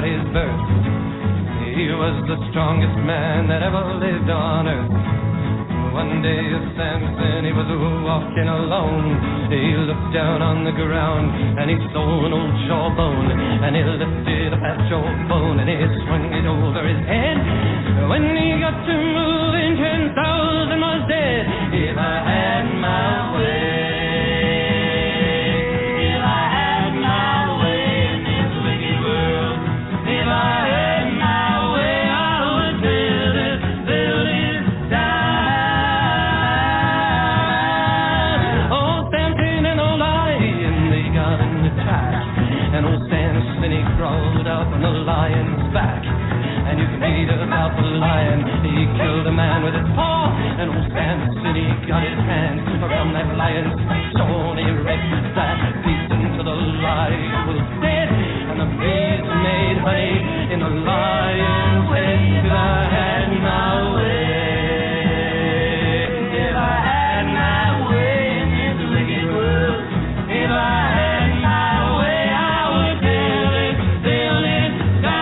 his birth. He was the strongest man that ever lived on earth. One day Samson, he was walking alone. He looked down on the ground and he saw an old jawbone. And he lifted up that jawbone and he swung it over his head. When he got to moving, 10,000 was dead. If I had my way. About the lion, he killed a man with his paw, and old Samson, he got his hands from that lion's jaw, and he ripped that beast into the lion was dead, and the bees made honey in the lion's head. If I had my way, if I had my way in this wicked world, if I had my way, I would build it, build it, die.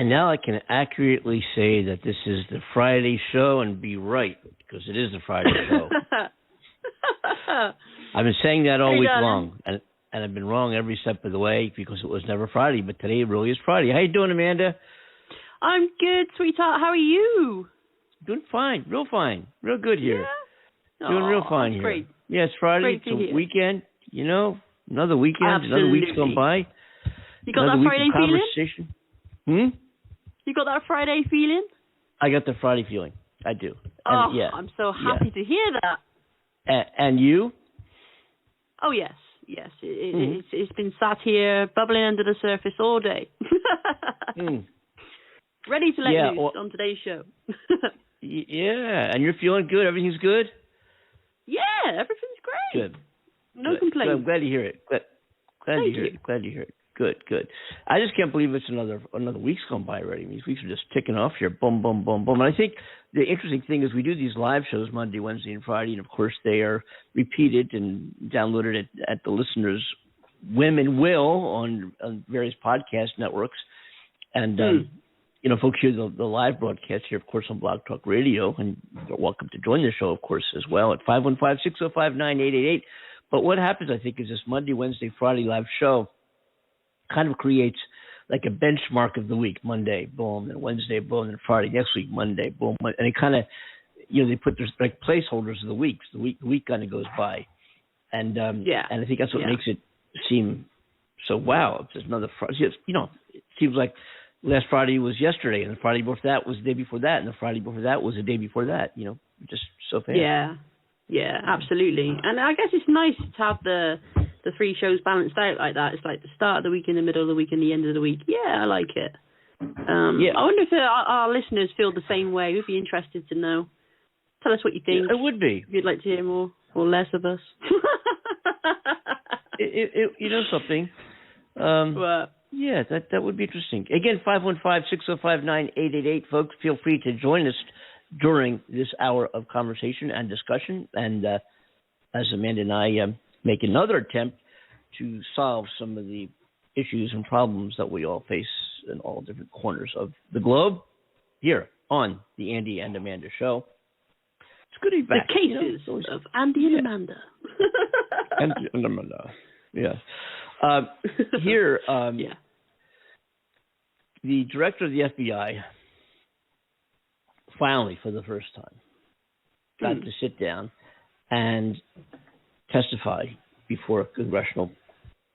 Now I can accurately say that this is the Friday show and be right, because it is the Friday show. I've been saying that all week long, and I've been wrong every step of the way because it was never Friday, but today really is Friday. How you doing, Amanda? I'm good, sweetheart. How are you? Doing fine, real good here. Yeah? Doing real fine here. Great. Yeah, it's Friday, it's a weekend, you know, another weekend, Absolutely. Another week's gone by. You got that Friday feeling? You got that Friday feeling? I got the Friday feeling. I do. And, I'm so happy to hear that. And you? Oh, yes. It's been sat here bubbling under the surface all day. Ready to let loose on today's show. Yeah, and you're feeling good? Everything's good? Yeah, everything's great. Good. No complaints. I'm glad to hear it. Glad to hear it. Good. I just can't believe it's another week's gone by already. These weeks are just ticking off here. Boom, boom, boom, boom. And I think the interesting thing is we do these live shows Monday, Wednesday, and Friday, and of course they are repeated and downloaded at the listeners' whim and will on various podcast networks. And you know, folks hear the live broadcast here, of course, on Blog Talk Radio, and you're welcome to join the show, of course, as well at 515-605-9888. But what happens, I think, is this Monday, Wednesday, Friday live show kind of creates like a benchmark of the week. Monday, boom, and Wednesday, boom, and Friday next week, Monday, boom, and it kind of, you know, they put there's like placeholders of the weeks. The week kind of goes by, and and I think that's what makes it seem so wow. It's another Friday. You know, it seems like last Friday was yesterday, and the Friday before that was the day before that, and the Friday before that was the day before that. You know, just so fast. Yeah, absolutely. And I guess it's nice to have the three shows balanced out like that. It's like the start of the week, in the middle of the week, and the end of the week. Yeah, I like it. I wonder if our listeners feel the same way. We'd be interested to know. Tell us what you think. It would be. If you'd like to hear more or less of us. You know something? What? Yeah, that would be interesting. Again, 515-605-9888. Folks, feel free to join us during this hour of conversation and discussion. And as Amanda and I make another attempt to solve some of the issues and problems that we all face in all different corners of the globe here on the Andy and Amanda Show. It's good to be back. The cases of Andy and Amanda. Andy and Amanda. Yeah. Here, the director of the FBI finally, for the first time, got to sit down and testify before a congressional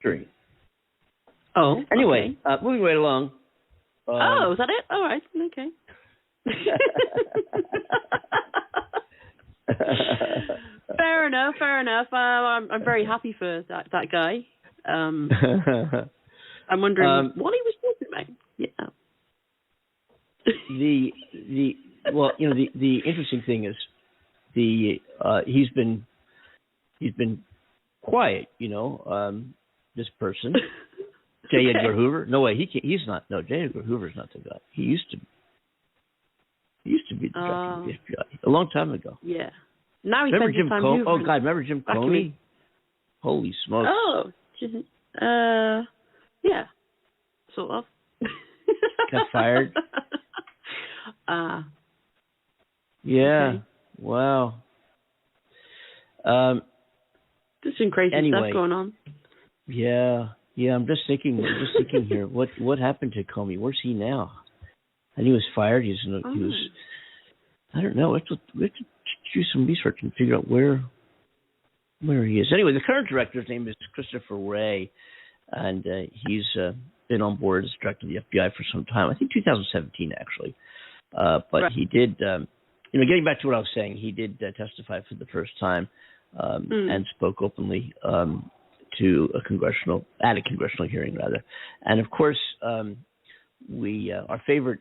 jury. Oh, anyway, moving right along. Is that it? All right, okay. Fair enough. I'm very happy for that guy. I'm wondering what he was talking about. Yeah. The interesting thing is he's been quiet. This person, J. Edgar Hoover. No way, he's not. No, J. Edgar Hoover's not the guy. He used to be the director of the FBI a long time ago. Yeah. Now he remember spends Jim time Comey? Oh God, remember Jim Comey? Holy smokes! Oh, yeah, sort of. Got fired. Yeah. Okay. Wow. There's some crazy stuff going on. Yeah. I'm just thinking here. What happened to Comey? Where's he now? And he was fired. He was. I don't know. We have to do some research and figure out where he is. Anyway, the current director's name is Christopher Wray, and he's been on board as director of the FBI for some time. I think 2017 actually. But he did. Getting back to what I was saying, he did testify for the first time and spoke openly to a congressional hearing rather. And of course, our favorite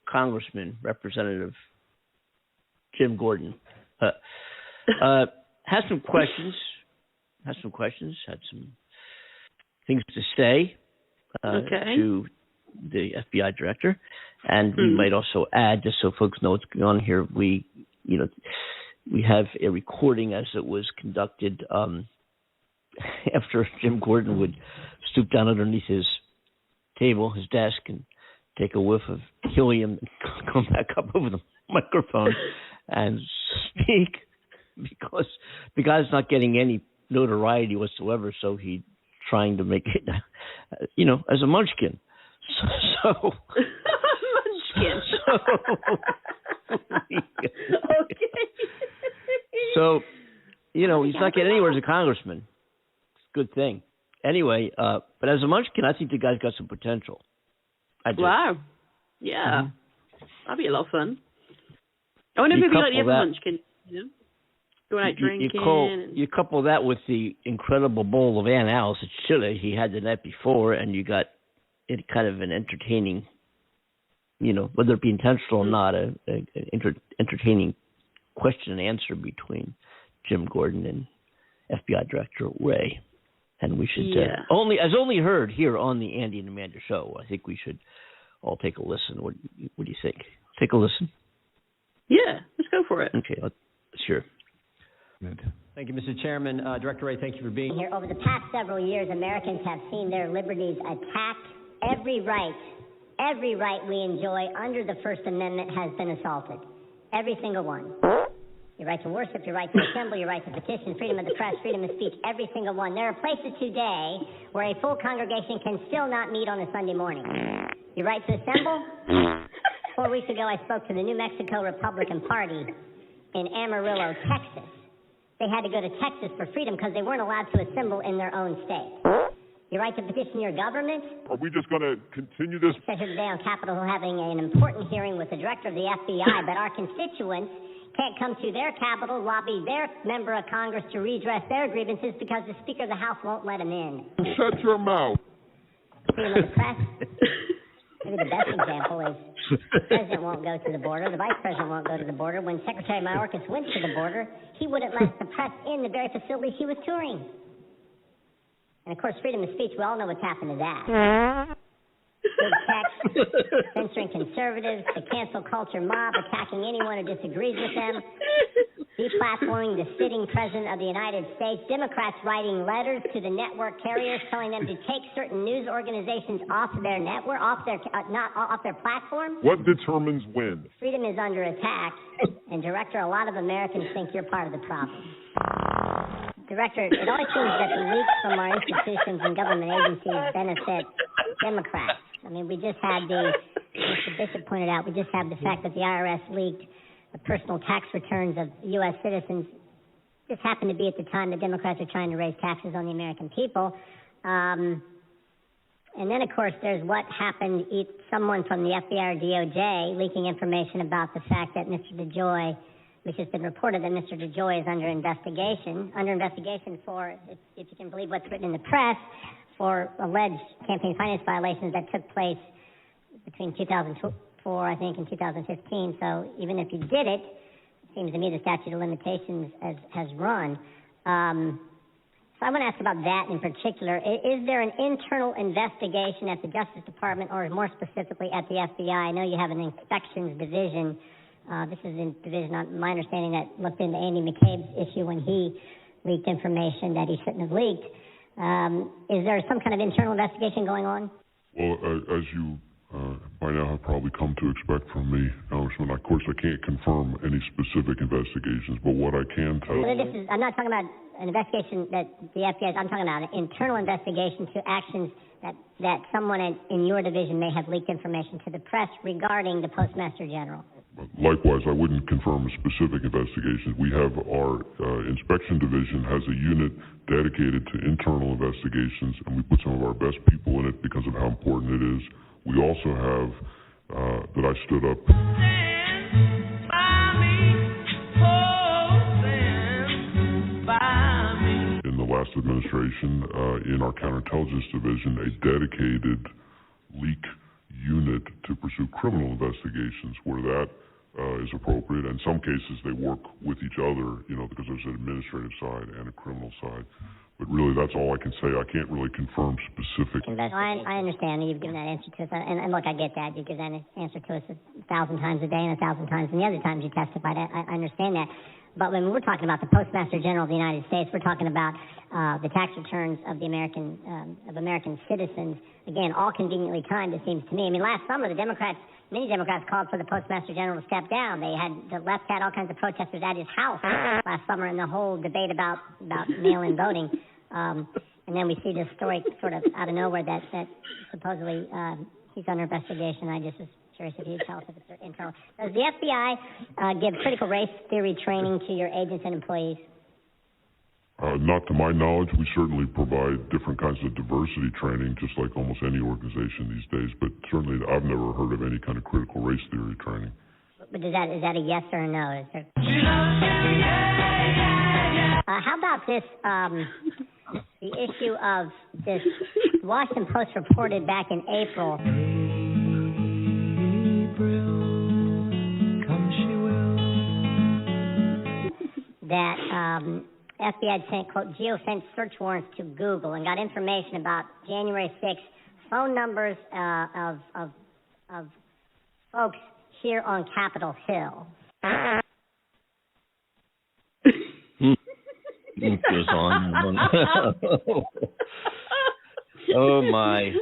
Congressman, Representative Jim Gordon, has some questions. Had some things to say to the FBI director, and we might also add, just so folks know what's going on here, we have a recording as it was conducted after Jim Gordon would stoop down underneath his desk, and take a whiff of helium and come back up over the microphone and speak, because the guy's not getting any notoriety whatsoever, so he's trying to make it, as a munchkin. So munchkin. Okay. So, he's not getting anywhere as a congressman. It's a good thing. Anyway, but as a munchkin, I think the guy's got some potential. I do. Wow. Yeah. That'd be a lot of fun. I wonder if it'd be like the other munchkin. Going out drinking. You couple that with the incredible bowl of Aunt Alice at Chile he had the night before, and you got it kind of an entertaining, whether it be intentional or not, entertaining question and answer between Jim Gordon and FBI Director Wray. And we should only heard here on the Andy and Amanda Show. I think we should all take a listen. What do you think? Take a listen. Yeah, let's go for it. Okay, sure. Thank you, Mr. Chairman. Director Wray, thank you for being here. Over the past several years, Americans have seen their liberties attacked. Every right we enjoy under the First Amendment has been assaulted. Every single one. Your right to worship, your right to assemble, your right to petition, freedom of the press, freedom of speech, every single one. There are places today where a full congregation can still not meet on a Sunday morning. Your right to assemble? 4 weeks ago, I spoke to the New Mexico Republican Party in Amarillo, Texas. They had to go to Texas for freedom because they weren't allowed to assemble in their own state. Your right to petition your government? Are we just going to continue this? Said here today on Capitol Hill having an important hearing with the director of the FBI, but our constituents can't come to their capital, lobby their member of Congress to redress their grievances because the Speaker of the House won't let them in. Shut your mouth. Freedom of the press? Maybe the best example is the president won't go to the border, the vice president won't go to the border. When Secretary Mayorkas went to the border, he wouldn't let the press in the very facility he was touring. And, of course, freedom of speech, we all know what's happened to that. Big tech, censoring conservatives, the cancel culture mob, attacking anyone who disagrees with them. deplatforming the sitting president of the United States, Democrats writing letters to the network carriers telling them to take certain news organizations off their network, off their platform. What determines when? Freedom is under attack, and Director, a lot of Americans think you're part of the problem. Director, it always seems that the leaks from our institutions and government agencies benefit Democrats. I mean, we just had Mr. Bishop pointed out, we just had the fact that the IRS leaked the personal tax returns of U.S. citizens. This happened to be at the time the Democrats are trying to raise taxes on the American people. And then, of course, there's what happened, someone from the FBI or DOJ leaking information about the fact that Mr. DeJoy, which has been reported that Mr. DeJoy is under investigation for, if you can believe what's written in the press, for alleged campaign finance violations that took place between 2004, I think, and 2015. So even if you did it, it seems to me the statute of limitations has run. So I want to ask about that in particular. Is there an internal investigation at the Justice Department, or more specifically at the FBI? I know you have an inspections division. This is a division, my understanding, that looked into Andy McCabe's issue when he leaked information that he shouldn't have leaked. Is there some kind of internal investigation going on? Well, as you by now have probably come to expect from me, Congressman, of course I can't confirm any specific investigations, but what I can tell you... I'm not talking about an investigation that the FBI... I'm talking about an internal investigation to actions that someone in your division may have leaked information to the press regarding the Postmaster General. Likewise, I wouldn't confirm a specific investigation. We have our inspection division has a unit dedicated to internal investigations, and we put some of our best people in it because of how important it is. We also have, that I stood up in the last administration, in our counterintelligence division, a dedicated leak unit to pursue criminal investigations where that is appropriate. In some cases, they work with each other, because there's an administrative side and a criminal side. But really, that's all I can say. I can't really confirm specific. I understand. You've given that answer to us. And look, I get that. You give that answer to us 1,000 times a day and 1,000 times and the other times you testified. I understand that. But when we're talking about the Postmaster General of the United States, we're talking about the tax returns of the American citizens. Again, all conveniently timed, it seems to me. I mean, last summer, many Democrats called for the Postmaster General to step down. The left had all kinds of protesters at his house last summer in the whole debate about mail-in voting. And then we see this story sort of out of nowhere that supposedly he's under investigation. I just was curious if you'd tell us if it's internal. Does the FBI give critical race theory training to your agents and employees? Not to my knowledge. We certainly provide different kinds of diversity training, just like almost any organization these days. But certainly I've never heard of any kind of critical race theory training. But is that a yes or a no? How about this, the issue of this Washington Post reported back in April. That FBI had sent, quote, geofenced search warrants to Google and got information about January 6th phone numbers of folks here on Capitol Hill. It goes on. Oh my!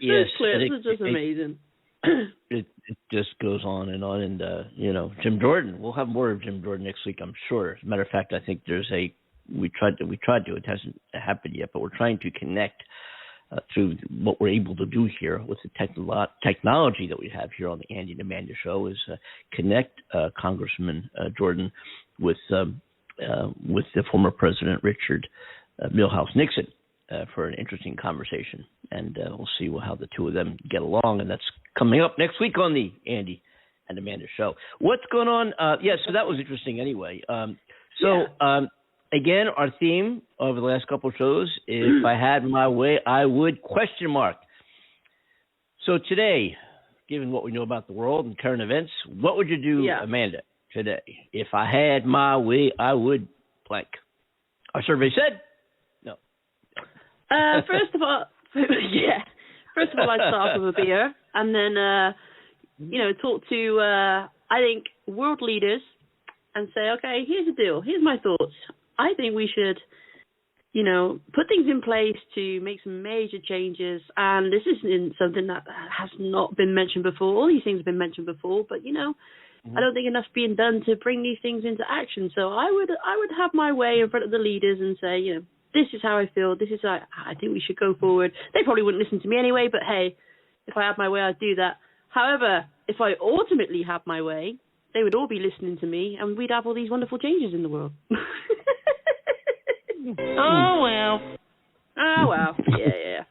Yes, this is just amazing. It just goes on, and Jim Jordan. We'll have more of Jim Jordan next week, I'm sure. As a matter of fact, I think we tried to. It hasn't happened yet, but we're trying to connect through what we're able to do here with the technology that we have here on the Andy and Amanda Show is connect Congressman Jordan with the former President Richard Milhouse Nixon for an interesting conversation, and we'll see how the two of them get along, and that's coming up next week on the Andy and Amanda Show. What's going on? So that was interesting anyway. Again, our theme over the last couple of shows, if I had my way, I would ? So today, given what we know about the world and current events, what would you do, Amanda, today? If I had my way, I would blank. Our survey said no. First of all, I'd start with a beer, and then, talk to, I think, world leaders and say, okay, here's the deal. Here's my thoughts. I think we should, put things in place to make some major changes. And this isn't something that has not been mentioned before. All these things have been mentioned before, but, I don't think enough's being done to bring these things into action. So I would have my way in front of the leaders and say, this is how I feel. This is how I think we should go forward. They probably wouldn't listen to me anyway, but hey, if I had my way, I'd do that. However, if I ultimately had my way, they would all be listening to me, and we'd have all these wonderful changes in the world. Oh, well. Yeah.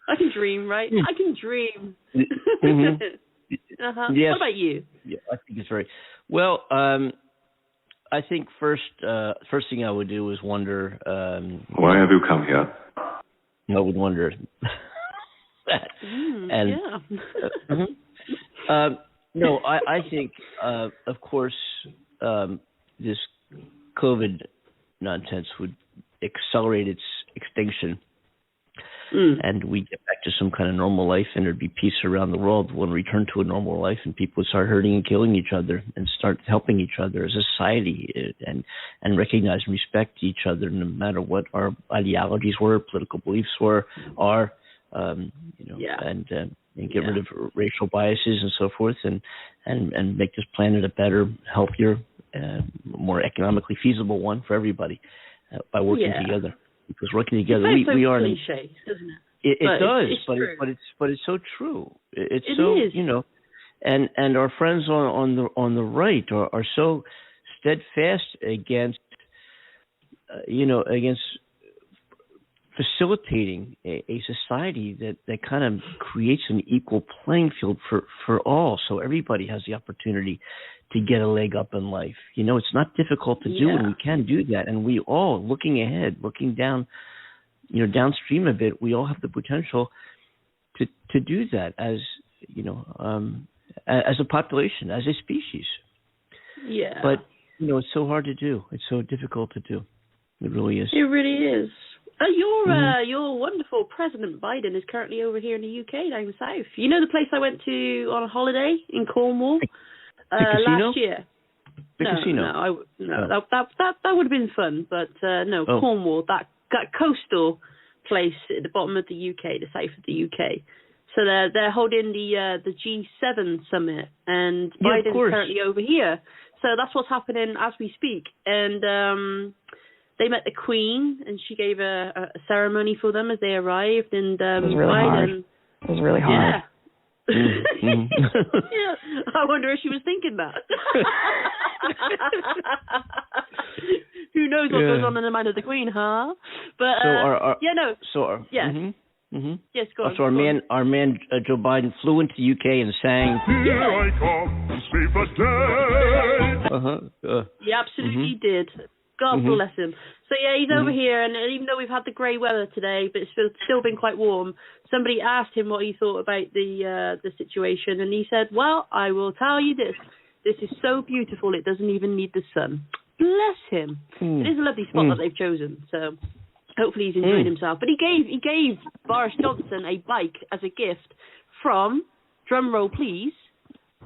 I can dream, right? I can dream. Uh-huh. Yes. What about you? Yeah, I think it's very well. I think first thing I would do is wonder. Why have you come here? I would wonder that. No, I think, of course, this COVID nonsense would accelerate its extinction. And we get back to some kind of normal life, and there'd be peace around the world. We'll return to a normal life, and people would start hurting and killing each other, and start helping each other as a society, and recognize and respect each other, no matter what our ideologies were, political beliefs are, and get rid of racial biases and so forth, and make this planet a better, healthier, more economically feasible one for everybody by working together. Because working together, we are. Cliche, doesn't it? It does, but it's so true. It is. And our friends on the right are so steadfast against facilitating a society that kind of creates an equal playing field for all, so everybody has the opportunity to get a leg up in life. It's not difficult to do, and we can do that. And we all, looking ahead, looking down, downstream a bit, we all have the potential to do that as a population, as a species. Yeah. But it's so hard to do. It's so difficult to do. It really is. It really is. Your wonderful President Biden is currently over here in the UK, down south. You know the place I went to on a holiday in Cornwall last year? The casino? No. That would have been fun, but no, Cornwall, that coastal place at the bottom of the UK, the south of the UK. So they're holding the G7 summit, and Biden's currently over here. So that's what's happening as we speak. And they met the Queen, and she gave a ceremony for them as they arrived. And it was really hard. It was really hard. Yeah. Yeah. I wonder if she was thinking that. Who knows what goes on in the mind of the Queen, huh? But yes, go on. So our man Joe Biden flew into the UK and sang. Here I come to save the day. He absolutely did. God bless him. So yeah, he's over here, and even though we've had the grey weather today, but it's still been quite warm, somebody asked him what he thought about the situation, and he said, well, I will tell you this. This is so beautiful, it doesn't even need the sun. Bless him. It is a lovely spot that they've chosen, so hopefully he's enjoying himself. But he gave Boris Johnson a bike as a gift from, drum roll please,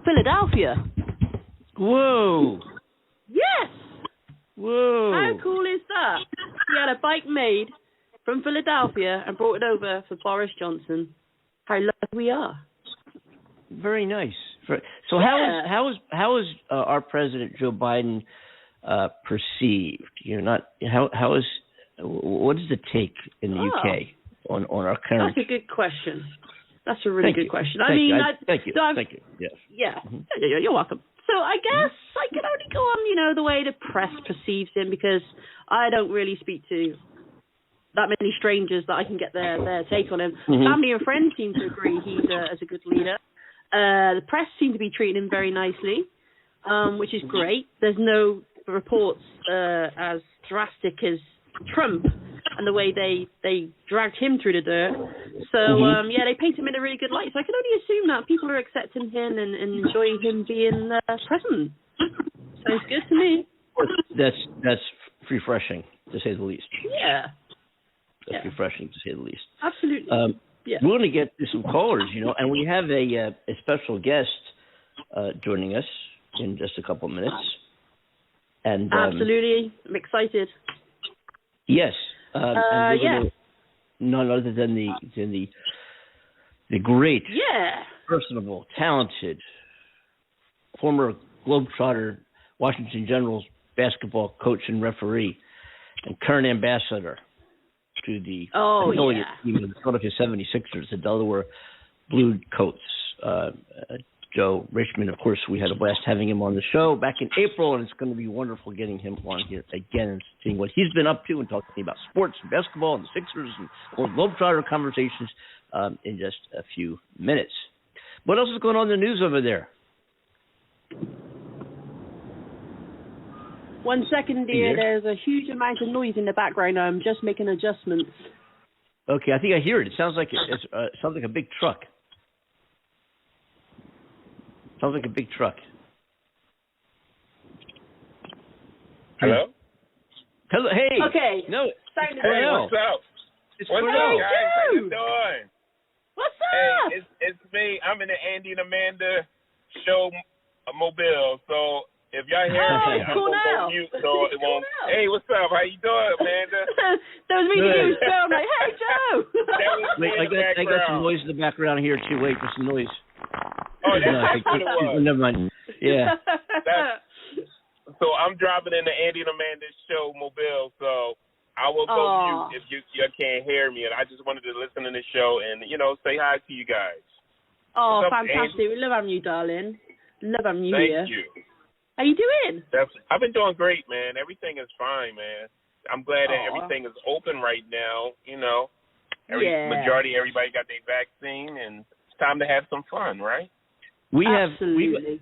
Philadelphia. Whoa. Yes. Whoa. How cool is that? He had a bike made from Philadelphia and brought it over for Boris Johnson. How lucky we are. Very nice. So how is our President Joe Biden perceived? What is the take in the UK on our current? That's a good question. That's a really good question. Thank you. Yes. Yeah. You're welcome. So I guess I can only go on, the way the press perceives him, because I don't really speak to that many strangers that I can get their take on him. Family and friends seem to agree he's a good leader. The press seem to be treating him very nicely, which is great. There's no reports as drastic as Trump and the way they dragged him through the dirt. So, they paint him in a really good light. So I can only assume that people are accepting him and enjoying him being president. Sounds good to me. That's refreshing, to say the least. Yeah. That's refreshing, to say the least. Absolutely. We're going to get to some callers, and we have a special guest joining us in just a couple of minutes. And absolutely, I'm excited. Yes. And yeah. None other than the great, personable, talented, former Globetrotter, Washington Generals basketball coach and referee, and current ambassador to the affiliate team of the Philadelphia 76ers, the Delaware Blue Coats. Joe Richmond, of course, we had a blast having him on the show back in April, and it's going to be wonderful getting him on here again and seeing what he's been up to and talking about sports and basketball and the Sixers and more Globetrotter conversations in just a few minutes. What else is going on in the news over there? 1 second, dear. There's a huge amount of noise in the background. I'm just making adjustments. Okay, I think I hear it. It sounds like sounds like a big truck. Sounds like a big truck. Hello? Hello. Hey. Okay. No. Hey, what's up? It's what's Cornell. up, guys? How you doing? What's up? Hey, it's me. I'm in the Andy and Amanda show mobile. So if y'all hear me, I'm going to go mute so it won't. Hey, what's up? How you doing, Amanda? That was me to do Joe. I'm like, hey, Joe. Wait, I got some noise in the background here, too. Wait, there's some noise. Oh, that's what it was. Never mind. Yeah. So I'm dropping in the Andy and Amanda show mobile, so I will go mute if you can't hear me. And I just wanted to listen to the show and, say hi to you guys. Oh, up, fantastic. Andy? We love having you, darling. Love having you here. Thank you. How you doing? I've been doing great, man. Everything is fine, man. I'm glad that everything is open right now, Majority everybody got their vaccine, and it's time to have some fun, right? We got a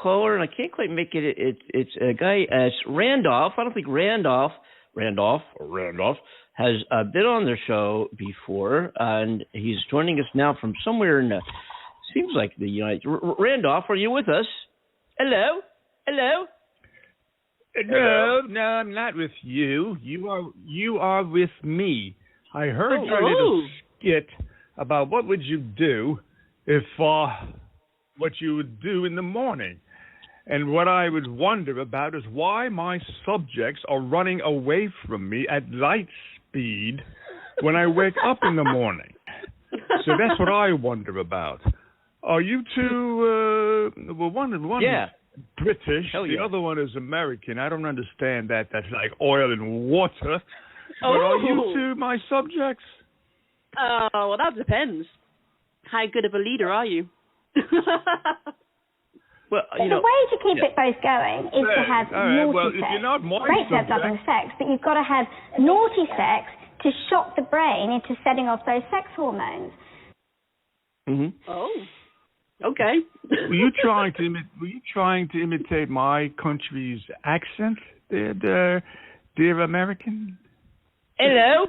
caller, and I can't quite make it. It's a guy. It's Randolph. I don't think Randolph has been on the show before, and he's joining us now from somewhere in seems like the United. Randolph, are you with us? Hello. No, I'm not with you. You are with me. I heard your little skit about what would you do if what you would do in the morning. And what I would wonder about is why my subjects are running away from me at light speed when I wake up in the morning. So that's what I wonder about. Are you two, one British, the other one is American. I don't understand that. That's like oil and water. But are you two my subjects? Well, that depends. How good of a leader are you? Well, the way to keep it both going is to have naughty sex. If you're not my Great to have loving sex, but you've got to have naughty sex to shock the brain into setting off those sex hormones. Mm-hmm. Oh, okay. Were you trying to imitate my country's accent, dear American? Hello.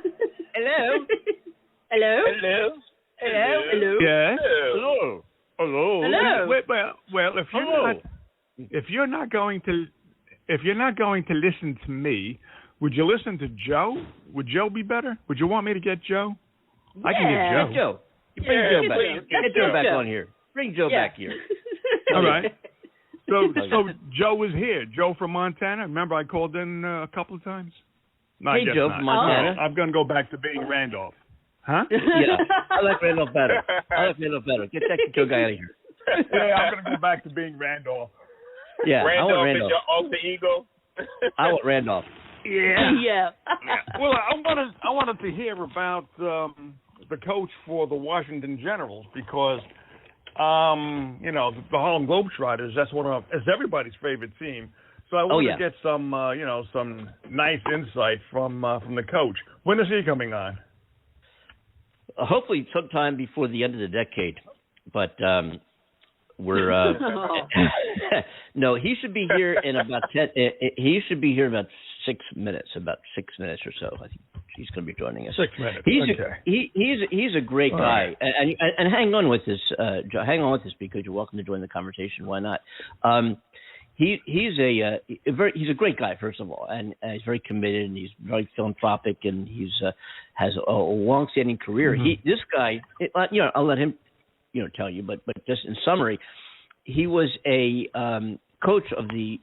Yes. Hello. Well, if you're not going to listen to me, would you listen to Joe? Would Joe be better? Would you want me to get Joe? I can get Joe. Bring Joe back. Get Joe back on here. Bring Joe back here. All right. So Joe is here. Joe from Montana. Remember I called in a couple of times? No, hey, Joe from Montana. I'm going to go back to being Randolph. Huh? Yeah, I like Randolph better. Get that Joe guy out of here. Yeah, I'm going to go back to being Randolph. Yeah, Randolph, I want Randolph. Is your alter ego? I want Randolph. Yeah. Well, I wanted to hear about the coach for the Washington Generals because, the Harlem Globetrotters, that's everybody's favorite team. So I want to get some, some nice insight from the coach. When is he coming on? Hopefully sometime before the end of the decade, but we're no. He should be here in about 10. He should be here about 6 minutes. About 6 minutes or so. I think he's going to be joining us. 6 minutes. He's a great guy, right. and hang on with this. Hang on with this because you're welcome to join the conversation. Why not? He's a great guy, first of all, and he's very committed, and he's very philanthropic, and he's has a long-standing career. Mm-hmm. This guy, I'll let him, tell you, but just in summary, he was a coach of the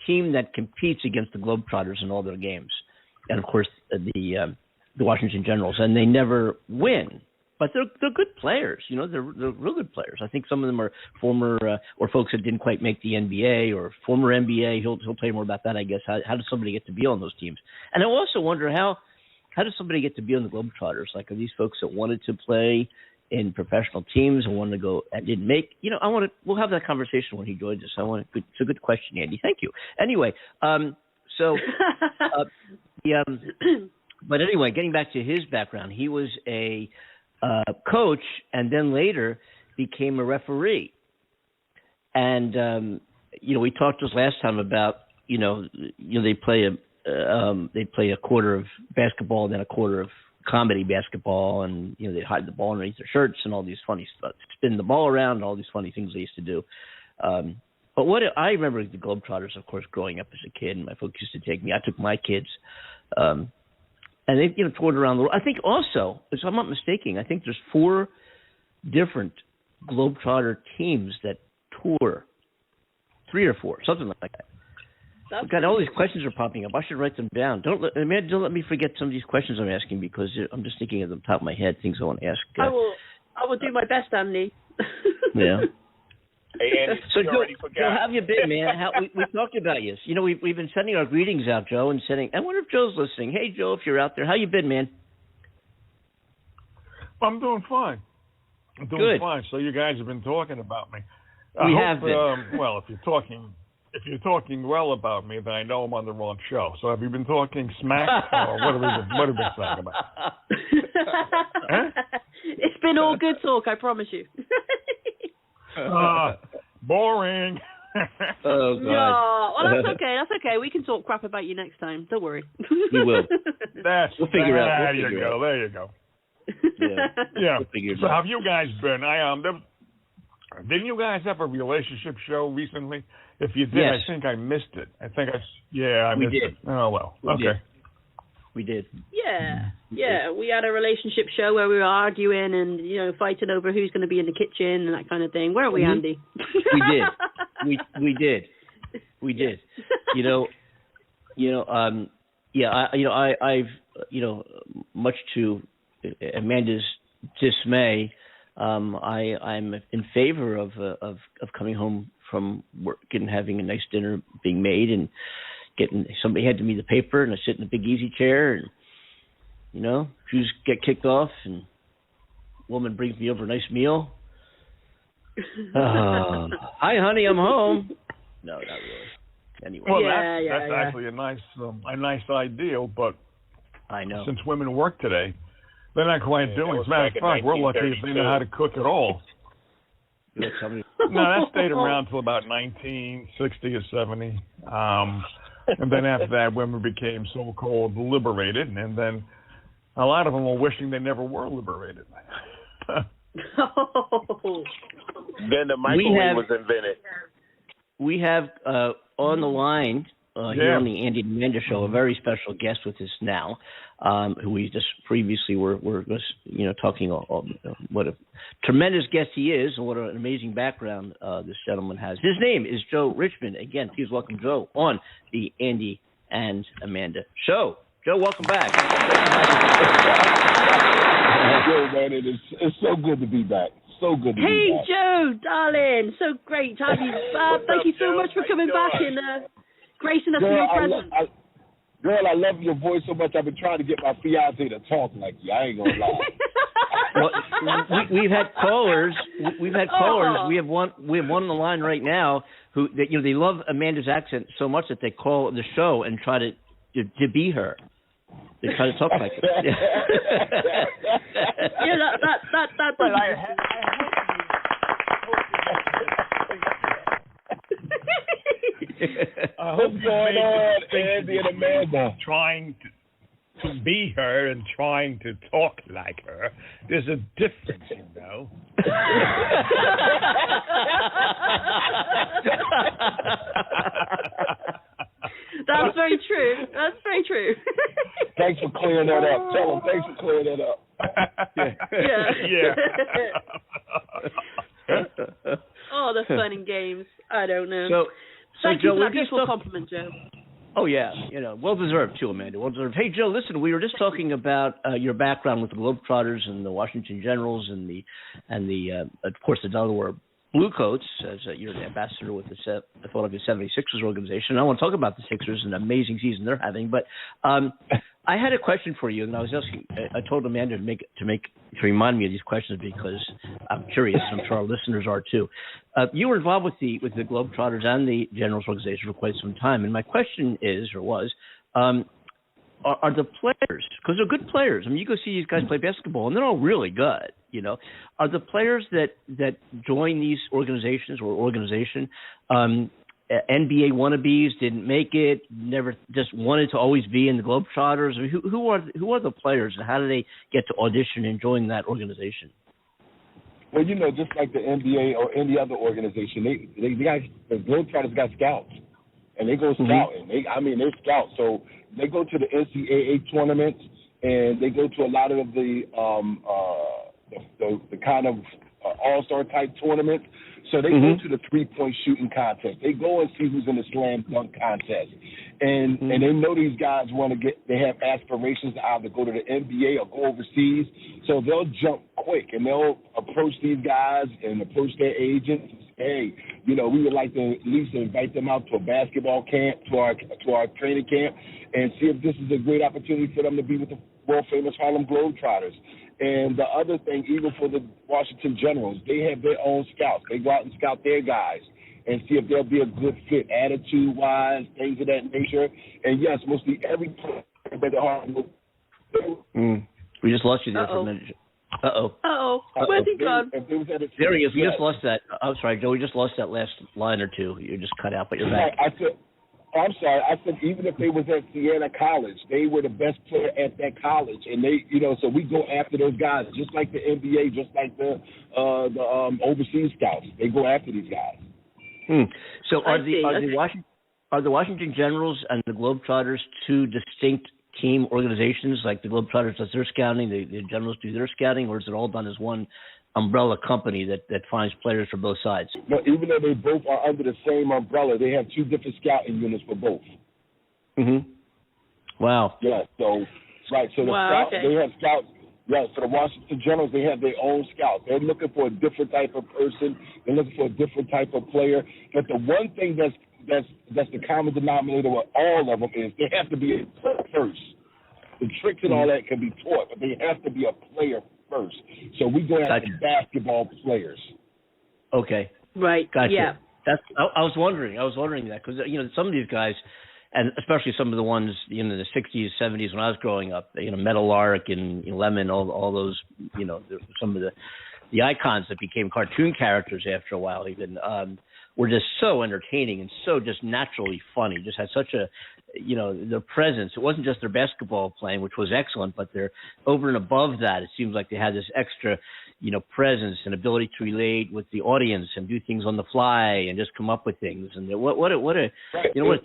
team that competes against the Globetrotters in all their games, and of course the Washington Generals, and they never win. But they're good players, you know. They're real good players. I think some of them are former or folks that didn't quite make the NBA or former NBA. He'll tell you more about that, I guess. How does somebody get to be on those teams? And I also wonder how does somebody get to be on the Globetrotters? Like, are these folks that wanted to play in professional teams and wanted to go and didn't make? You know, we'll have that conversation when he joins us. It's a good question, Andy. Thank you. Anyway, but anyway, getting back to his background, he was a coach, and then later became a referee. And we talked this last time about they play a quarter of basketball and then a quarter of comedy basketball, and they hide the ball underneath their shirts and all these funny stuff, spin the ball around and all these funny things they used to do. But what I remember the Globetrotters, of course, growing up as a kid, and my folks used to take me. I took my kids. And they, toured around the world. I think also, if I'm not mistaken, I think there's 4 different Globetrotter teams that tour. 3 or 4, something like that. God, all these questions are popping up. I should write them down. Don't let me forget some of these questions I'm asking, because I'm just thinking of the top of my head, things I want to ask. I will do my best, Andy. Yeah. Hey, Andy, so Joe, how have you been, man? We talked about you. We've been sending our greetings out, Joe, and I wonder if Joe's listening. Hey, Joe, if you're out there, how you been, man? I'm doing fine. Good. Fine. So you guys have been talking about me. We have been. Well, if you're talking well about me, then I know I'm on the wrong show. So have you been talking smack, or what have we been talking about? Huh? It's been all good talk, I promise you. Boring. Oh, God. No, well, that's okay. That's okay. We can talk crap about you next time. Don't worry. We will. We'll figure it out. There you go. Yeah. We'll So have you guys been? Didn't you guys have a relationship show recently? If you did, yes. I think I missed it. I missed did. it. Oh, well. Okay. We did. Yeah. We had a relationship show where we were arguing and fighting over who's going to be in the kitchen and that kind of thing. Weren't we, Andy? We did. We did. I've much to Amanda's dismay, I'm in favor of coming home from work and having a nice dinner being made and getting somebody handed me the paper and I sit in a big easy chair and shoes get kicked off and a woman brings me over a nice meal. Hi, honey, I'm home. No, not really. Anyway. Well, that's actually a nice ideal, but I know since women work today, they're not quite doing. As a matter of fact, we're lucky if they know how to cook at all. No, that stayed around till about 1960 or 70. And then after that, women became so-called liberated, and then a lot of them were wishing they never were liberated. Then the microwave was invented. We have on the line here on the Andy and Amanda Show a very special guest with us now, who we just previously were talking what a tremendous guest he is and what an amazing background this gentleman has. His name is Joe Richmond. Again, please welcome Joe on the Andy and Amanda Show. Joe, welcome back. Joe, man, it's so good to be back. So good to be back. Hey, Joe, darling. So great to have you. Thank you so much for coming back and gracing us with your presence. Girl, I love your voice so much. I've been trying to get my fiance to talk like you. I ain't gonna lie. Well, we've had callers. We have one on the line right now who they love Amanda's accent so much that they call the show and try to be her. They try to talk like her. That's. But I hope what's going on, Andy and Amanda? Trying to be her and trying to talk like her. There's a difference, That's very true. That's very true. Thanks for clearing that up. Tell them thanks for clearing that up. Oh, the fun and games. I don't know. Thank you for that beautiful compliment, Joe. Oh, yeah. Well deserved, too, Amanda. Well deserved. Hey, Joe, listen, we were just talking about your background with the Globetrotters and the Washington Generals and of course, the Delaware Bluecoats, as you're an ambassador with the Philadelphia 76ers organization. I want to talk about the Sixers and the amazing season they're having. But I had a question for you, and I was asking. I told Amanda to remind me of these questions because I'm curious. I'm sure our listeners are too. You were involved with the Globetrotters and the Generals organization for quite some time, and my question was, are the players, because they're good players? I mean, you go see these guys play basketball, and they're all really good. Are the players that join these organizations NBA wannabes, didn't make it, never just wanted to always be in the Globetrotters? I mean, who are the players, and how do they get to audition and join that organization? Well, just like the NBA or any other organization, the Globetrotters got scouts, and they go scouting. They're scouts, so they go to the NCAA tournaments, and they go to a lot of the kind of all-star type tournaments. So they go to the three-point shooting contest. They go and see who's in the slam dunk contest. And they know these guys they have aspirations to either go to the NBA or go overseas. So they'll jump quick, and they'll approach these guys and approach their agents. Hey, we would like to at least invite them out to a basketball camp, to our training camp, and see if this is a great opportunity for them to be with the world-famous Harlem Globetrotters. And the other thing, even for the Washington Generals, they have their own scouts. They go out and scout their guys and see if they'll be a good fit, attitude-wise, things of that nature. And, yes, mostly every player that the Harlem We just lost you there for a minute. Uh-oh. Where's he gone? There he is. We just lost that. I'm sorry, Joe. We just lost that last line or two. You just cut out, but you're back. I'm sorry. I said even if they was at Siena College, they were the best player at that college, and they, so we go after those guys, just like the NBA, just like the overseas scouts. They go after these guys. So are the Washington Generals and the Globetrotters two distinct team organizations? Like the Globetrotters does their scouting, the Generals do their scouting, or is it all done as one umbrella company that finds players for both sides? No, even though they both are under the same umbrella, they have two different scouting units for both. Wow. Yeah. So right. So they have scouts. Yeah. For the Washington Generals, they have their own scouts. They're looking for a different type of person. They're looking for a different type of player. But the one thing that's the common denominator with all of them is they have to be a player first. The tricks and all that can be taught, but they have to be a player first. So we go after basketball players. Okay. Right. Gotcha. Yeah. I was wondering that because some of these guys, and especially some of the ones in the 60s, 70s when I was growing up, Meadowlark and Lemon, all those, some of the icons that became cartoon characters after a while even were just so entertaining and so just naturally funny. Just had such a their presence. It wasn't just their basketball playing, which was excellent, but they're over and above that. It seems like they had this extra, presence and ability to relate with the audience and do things on the fly and just come up with things. And what a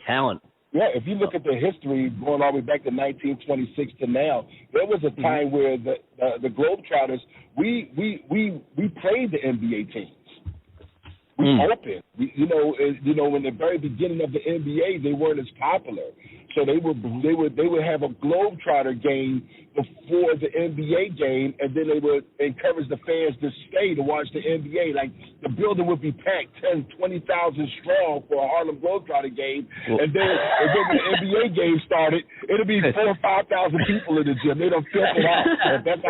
talent. Yeah, if you look at the history going all the way back to 1926 to now, there was a time where the Globetrotters we played the NBA teams. We opened. In the very beginning of the NBA, they weren't as popular, so they would have a Globetrotter game before the NBA game, and then they would encourage the fans to stay to watch the NBA. Like the building would be packed 10,000, 20,000 strong for a Harlem Globetrotter game, and then when the NBA game started, it'll be 4,000 or 5,000 people in the gym. They don't fill it out. That's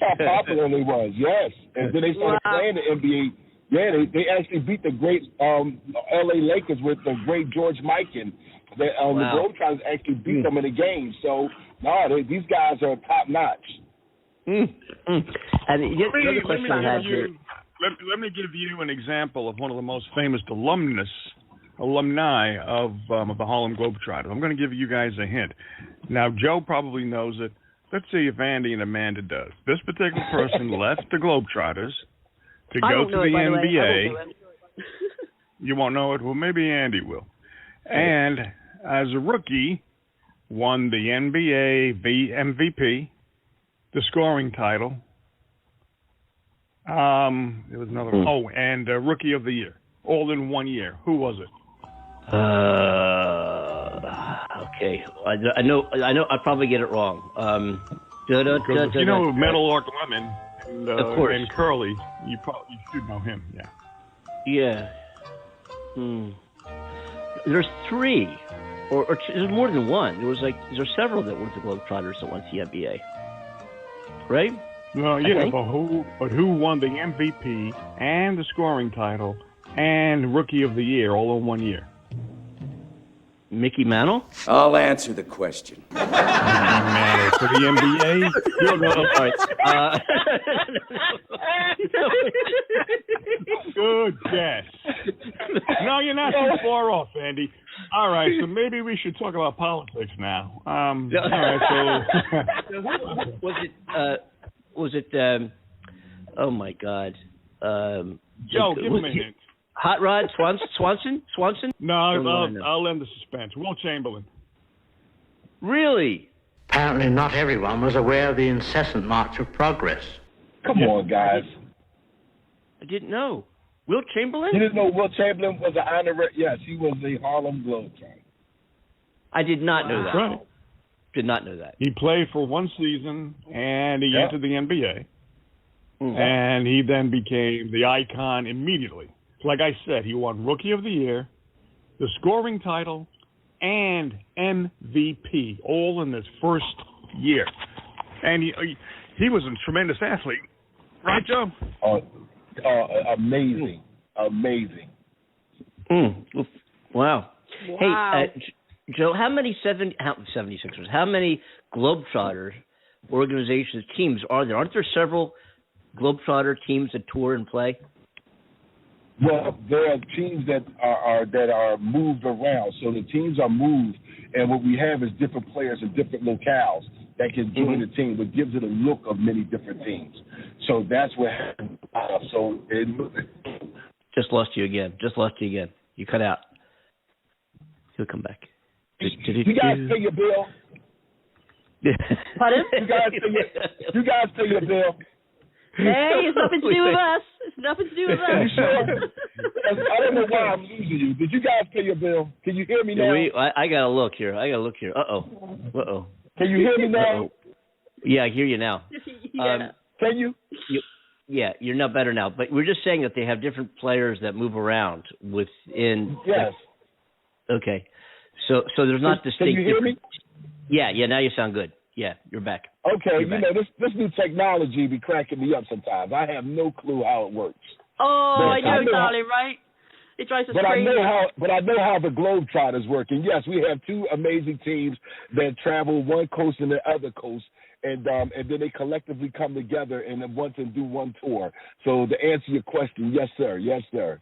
how popular they was. Yes, and then they started playing the NBA. Yeah, they actually beat the great L.A. Lakers with the great George Mikan. The Globetrotters actually beat them in the game. So, these guys are top notch. And the other question I had here. Let me give you an example of one of the most famous alumni of the Harlem Globetrotters. I'm going to give you guys a hint. Now, Joe probably knows it. Let's see if Andy and Amanda does. This particular person left the Globetrotters to go to the NBA. You won't know it? Well, maybe Andy will. And as a rookie, won the NBA MVP, the scoring title. There was another. And Rookie of the Year, all in 1 year. Who was it? Okay. I know. I probably get it wrong. Because you know Meadowlark Lemon, and, of course, and Curly, you should know him. Yeah. There's three, or there's more than one. There's several that were the Globetrotters that won the NBA, right? Well, yeah, but who won the MVP and the scoring title and Rookie of the Year all in 1 year? Mickey Mantle? I'll answer the question. Mickey Mantle for the NBA? All right. Good guess. No, you're not too far off, Andy. All right, so maybe we should talk about politics now. All right, so was it? Oh my God. Joe, give him a minute. Hot Rod Swanson? No, I'll end the suspense. Will Chamberlain. Really? Apparently not everyone was aware of the incessant march of progress. Come on, guys. I didn't know. Will Chamberlain? You didn't know Will Chamberlain was an honorary? Yes, he was the Harlem Globetrotter. I did not know that. Right. Did not know that. He played for one season, and he entered the NBA. Mm-hmm. And he then became the icon immediately. Like I said, he won Rookie of the Year, the scoring title, and MVP, all in his first year. And he was a tremendous athlete. Right, Joe? Amazing. Wow. Hey, Joe, how many 76ers, how many Globetrotter organizations, teams are there? Aren't there several Globetrotter teams that tour and play? Well, there are teams that are moved around. So the teams are moved, and what we have is different players in different locales that can join the team, but gives it a look of many different teams. So that's what happened. Just lost you again. You cut out. He'll come back. You guys pay your bill. Pardon? You guys pay your bill. Hey, it's nothing to do with us. It's nothing to do with us. I don't know why I'm losing you. Did you guys pay your bill? Can you hear me now? I gotta look here. Uh-oh. Can you hear me now? Yeah, I hear you now. Can you? Yeah, you're not better now. But we're just saying that they have different players that move around within. Yes. Okay. So there's not distinct. Can you hear me? Yeah. Now you sound good. Yeah, you're back. Okay, this new technology be cracking me up sometimes. I have no clue how it works. Oh, I know, darling, right? It drives us crazy. I know how the Globetrotters work. And yes, we have two amazing teams that travel one coast and the other coast, and then they collectively come together and do one tour. So to answer your question, yes, sir.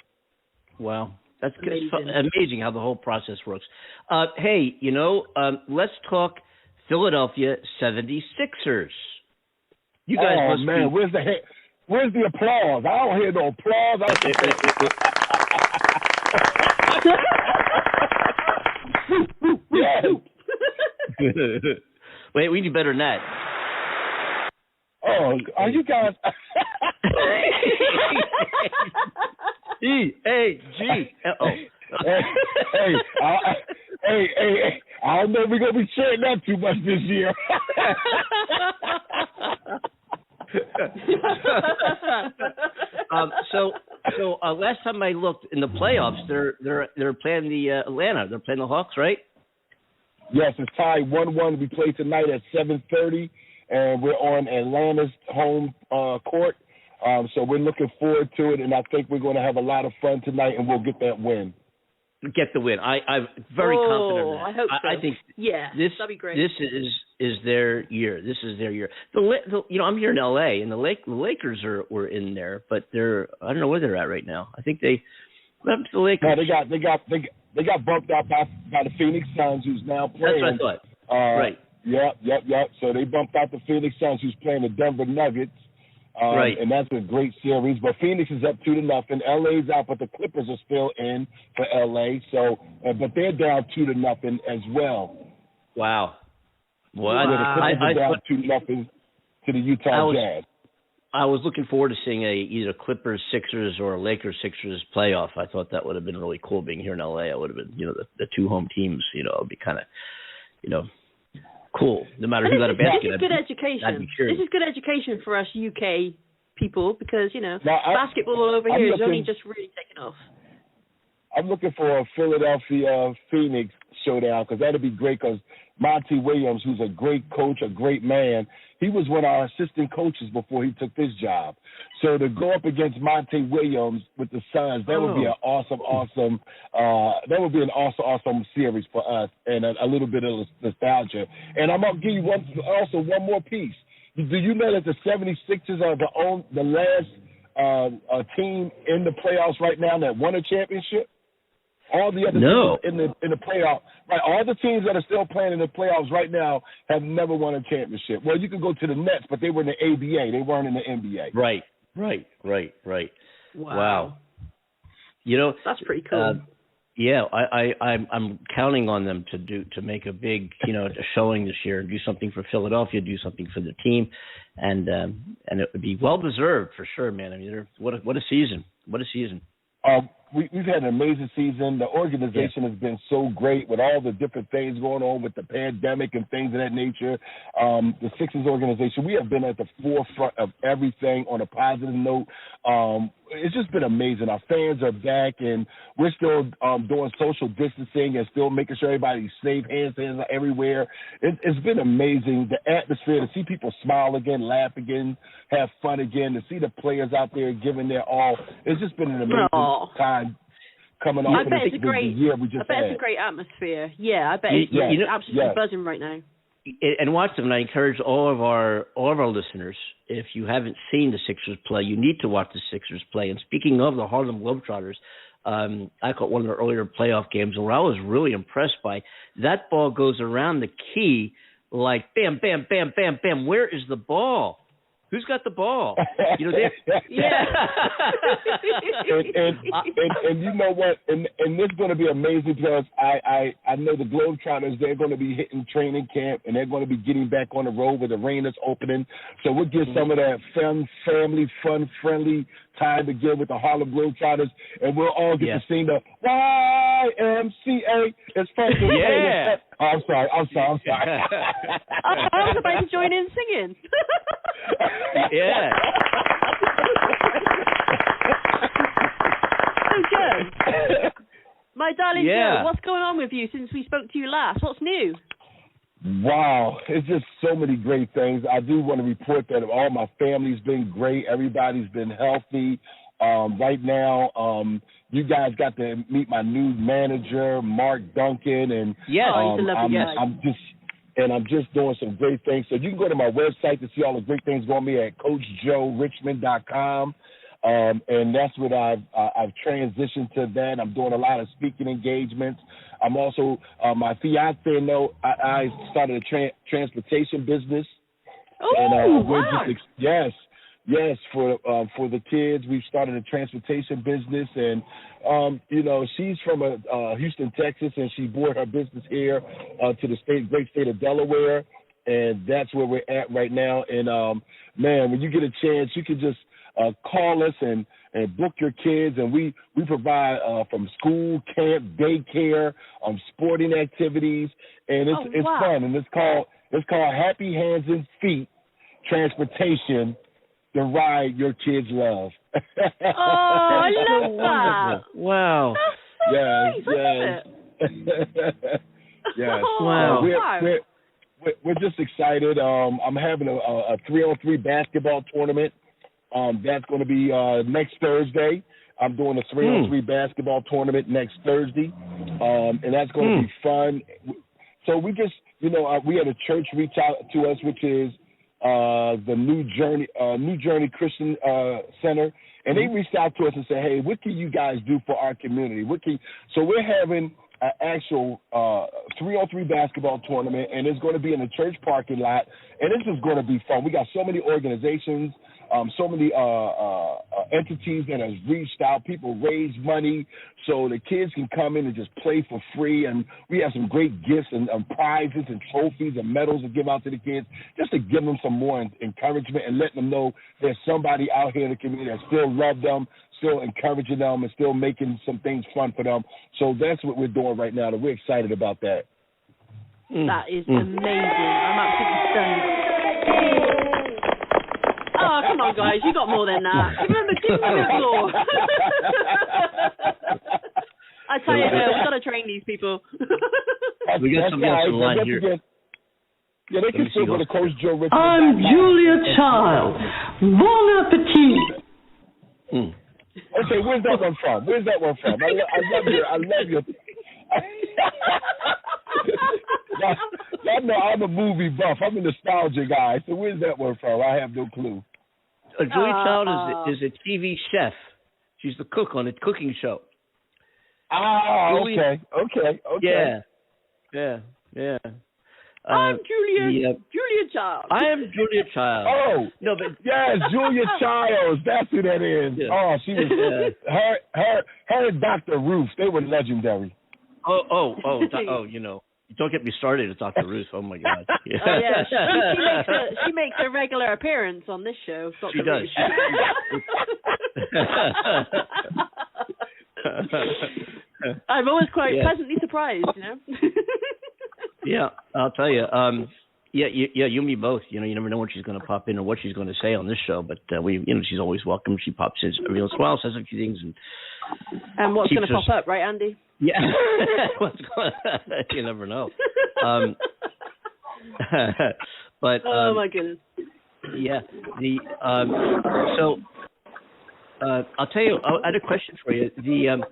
Wow. That's amazing how the whole process works. Hey, let's talk Philadelphia 76ers. You guys must man, where's the applause? I don't hear no applause. Wait, we need better than that. Oh, are you guys? E-A-G. Hey, I don't know if we're going to be sharing that too much this year. So last time I looked in the playoffs, they're playing the Atlanta. They're playing the Hawks, right? Yes, it's tied 1-1. We play tonight at 7:30, and we're on Atlanta's home court. So we're looking forward to it, and I think we're going to have a lot of fun tonight, and we'll get that win. Get the win. I'm very confident in that. I hope so. I think that'd be great. This is their year. This is their year. I'm here in L.A. and the Lakers were in there, but I don't know where they're at right now. I think they left the Lakers. No, they got bumped out by the Phoenix Suns, who's now playing. That's what I thought. Right. Yep. So they bumped out the Phoenix Suns, who's playing the Denver Nuggets. Right. And that's a great series. But Phoenix is up 2-0. LA's out, but the Clippers are still in for LA. So, but they're down 2-0 as well. Wow. The Clippers are down 2-0 to the Utah Jazz. I was looking forward to seeing either Clippers Sixers or a Lakers Sixers playoff. I thought that would have been really cool. Being here in LA, I would have been, the two home teams. It would be kind of, cool. No matter who got a basket. This is good education. This is good education for us UK people because basketball all over here is only just really taken off. I'm looking for a Philadelphia Phoenix showdown because that'd be great. Because Monty Williams, who's a great coach, a great man, he was one of our assistant coaches before he took this job. So to go up against Monty Williams with the Suns, that would be an awesome. That would be an awesome series for us, and a little bit of nostalgia. And I'm gonna give you one more piece. Do you know that the 76ers are the last team in the playoffs right now that won a championship? All the other teams in the playoff, right? All the teams that are still playing in the playoffs right now have never won a championship. Well, you can go to the Nets, but they were in the ABA. They weren't in the NBA. Right. Wow. That's pretty cool. I'm counting on them to make a big showing this year, do something for Philadelphia, do something for the team, and it would be well deserved for sure, man. I mean, what a season! What a season! We've had an amazing season. The organization has been so great with all the different things going on with the pandemic and things of that nature. The Sixers organization, we have been at the forefront of everything on a positive note. It's just been amazing. Our fans are back, and we're still doing social distancing and still making sure everybody's safe, hands everywhere. It's been amazing. The atmosphere, to see people smile again, laugh again, have fun again, to see the players out there giving their all. It's just been an amazing time coming off of the year we just had. I bet it's a great atmosphere. Yeah, I bet it's absolutely buzzing right now. And watch them. And I encourage all of our listeners, if you haven't seen the Sixers play, you need to watch the Sixers play. And speaking of the Harlem Globetrotters, I caught one of the earlier playoff games where I was really impressed by that ball goes around the key like bam, bam, bam, bam, bam. Where is the ball? Who's got the ball? And you know what? And this is going to be amazing because I know the Globetrotters, they're going to be hitting training camp and they're going to be getting back on the road with the rain that's opening. So we'll get some of that friendly time again with the Harlem Globetrotters, and we'll all get to sing the YMCA. It's fun. Yeah. I'm sorry. I was about to join in singing. Yeah. So good. My darling Joe, what's going on with you since we spoke to you last? What's new? Wow, it's just so many great things. I do want to report that all my family's been great. Everybody's been healthy. Right now, you guys got to meet my new manager, Mark Duncan, and I'm just doing some great things. So you can go to my website to see all the great things going on me at CoachJoeRichmond.com. And that's what I've transitioned to that. I'm doing a lot of speaking engagements. I'm also, my fiance I started a transportation business. Oh, and, wow. Yes, for the kids, we've started a transportation business, and she's from Houston, Texas, and she brought her business here to the great state of Delaware, and that's where we're at right now. And man, when you get a chance, you can just call us and book your kids, and we provide from school, camp, daycare, sporting activities, and it's fun, and it's called Happy Hands and Feet Transportation, the ride your kids love. I love that. Wow. That's so nice, Yes. Wow. We're just excited. I'm having a 3-on-3 basketball tournament. That's going to be next Thursday. I'm doing a 3-on-3 basketball tournament next Thursday, and that's going to be fun. So we just, we had a church reach out to us, which is the New Journey Christian Center, and they reached out to us and said, "Hey, what can you guys do for our community? So we're having an actual 3-on-3 basketball tournament, and it's going to be in the church parking lot, and it's just going to be fun. We got so many organizations, so many entities that has reached out. People raise money so the kids can come in and just play for free. And we have some great gifts and prizes and trophies and medals to give out to the kids, just to give them some more encouragement and let them know there's somebody out here in the community that still love them, still encouraging them, and still making some things fun for them. So that's what we're doing right now, and we're excited about that. That is amazing. I'm absolutely stunned. Oh, come on, guys. You got more than that. Give them a bit more. I tell you, we've got to train these people. We got somebody else on the line here. Yeah, they can still go to Coach Joe Richmond. I'm Julia Child. Bon appetit. Okay, where's that one from? I love you. Y'all know I'm a movie buff. I'm a nostalgia guy. So where's that one from? I have no clue. Julia Child is a TV chef. She's the cook on a cooking show. Okay. Yeah. I'm Julia Child. I am Julia Child. Oh, no, but yes, Julia Childs. That's who that is. Yeah. Oh, she was her and Dr. Ruth. They were legendary. Oh, you know. Don't get me started at Dr. Ruth. Oh my God. Yeah. Oh yeah, she makes a regular appearance on this show. Dr. She does. I'm always quite pleasantly surprised, you know. Yeah, I'll tell you. You and me both. You know, you never know when she's going to pop in or what she's going to say on this show. But she's always welcome. She pops in every once in a while, says a few things, and what's going to pop up, right, Andy? Yeah, you never know. But oh my goodness. Yeah. I'll tell you. I had a question for you. The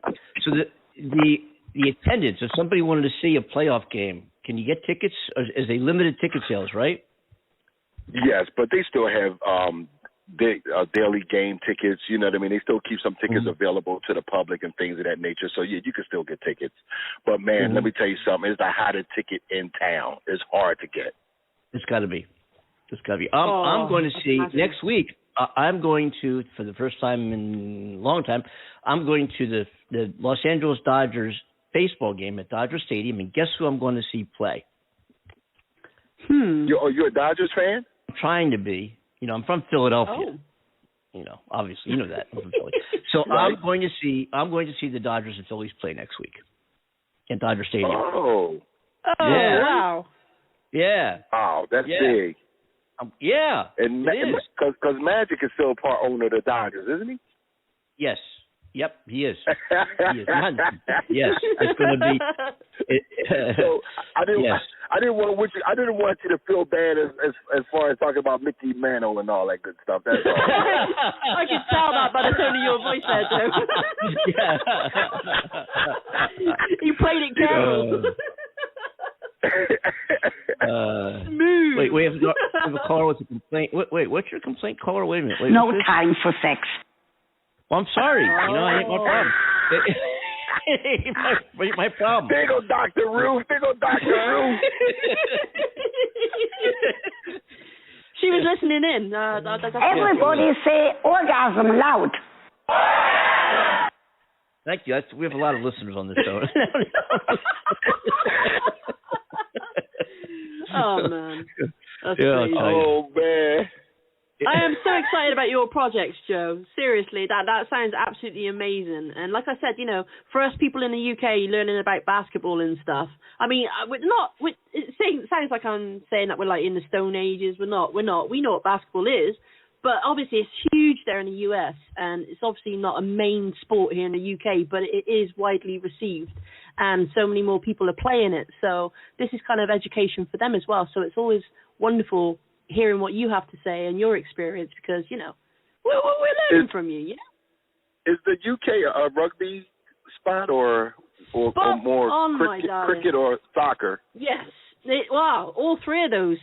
attendance. If somebody wanted to see a playoff game, can you get tickets? Is a limited ticket sales, right? Yes, but they still have daily game tickets. You know what I mean? They still keep some tickets available to the public and things of that nature. So yeah, you can still get tickets. But man, let me tell you something. It's the hottest ticket in town. It's hard to get. It's got to be. I'm going to see next week. I'm going to, for the first time in a long time, I'm going to the Los Angeles Dodgers baseball game at Dodger Stadium, and guess who I'm going to see play? You're a Dodgers fan? I'm trying to be. You know, I'm from Philadelphia. Oh. You know, obviously, you know that. I'm from Philly. So right. I'm going to see the Dodgers and Phillies play next week at Dodger Stadium. Oh, yeah. Wow. Yeah. Oh, that's big. Yeah. And because Magic is still a part owner of the Dodgers, isn't he? Yes. Yep, he is. Yes, it's going to be. So I didn't want you to feel bad as far as talking about Mickey Mantle and all that good stuff. That's all. I could tell that by the tone of your voice there, Joe. You played it careful. Wait, we have a caller with a complaint. Wait, what's your complaint, caller? Wait a minute. No time for sex. Well, I'm sorry. You know, I ain't my problem. my problem. There go Dr. Ruth. She was listening in. Everybody say orgasm loud. Thank you. We have a lot of listeners on this show. Oh, man. That's crazy. Oh, man. I am so excited about your projects, Joe. Seriously, that sounds absolutely amazing. And like I said, you know, for us people in the UK learning about basketball and stuff, I mean, it sounds like I'm saying that we're like in the Stone Ages. We're not. We know what basketball is, but obviously it's huge there in the US, and it's obviously not a main sport here in the UK, but it is widely received, and so many more people are playing it. So this is kind of education for them as well. So it's always wonderful hearing what you have to say and your experience, because, you know, we're learning from you, Is the UK a rugby spot or more cricket or soccer? Yes. All three of those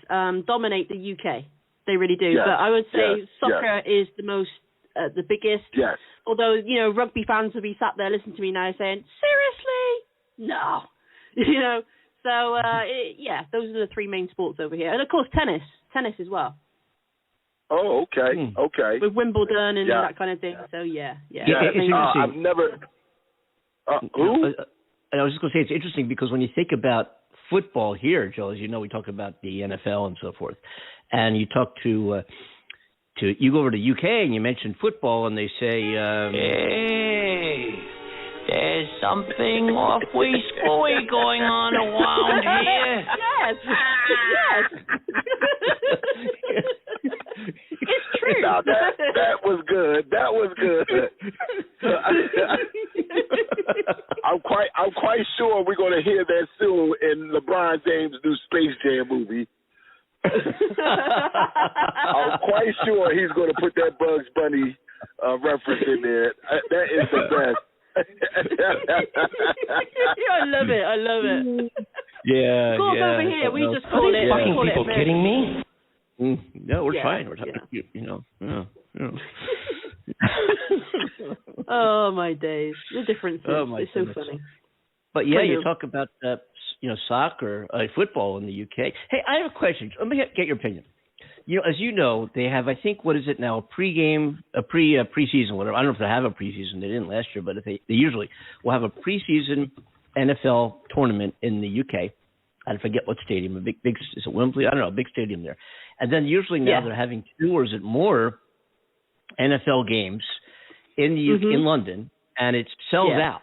dominate the UK. They really do. Yes. But I would say soccer is the most, the biggest. Yes. Although, you know, rugby fans will be sat there listening to me now saying, seriously? No. You know, so, those are the three main sports over here. And, of course, tennis as well. Oh, okay, okay. With Wimbledon and that kind of thing. So yeah. It's interesting. I've never. Who? And I was just going to say it's interesting because when you think about football here, Joe, as you know, we talk about the NFL and so forth, and you talk to you go over to UK and you mention football and they say, hey, there's something awfully screwy going on around here. Yes. It's true. Now that was good. That was good. I'm quite sure we're going to hear that soon in LeBron James' new Space Jam movie. I'm quite sure he's going to put that Bugs Bunny reference in there. That is the best. I love it. Yeah. Go over here. We just call it. Fucking people kidding me? No, we're fine. We're talking. Oh my days, the differences. It's so funny. But yeah, you talk about soccer, football in the UK. Hey, I have a question. Let me get your opinion. As you know, they have, I think, what is it now, a preseason, whatever. I don't know if they have a preseason. They didn't last year, but if they usually will have a preseason NFL tournament in the UK. I forget what stadium. Is it Wembley? I don't know. A big stadium there. And then usually now they're having 2 or is it more NFL games in the UK, in London, and it sells out,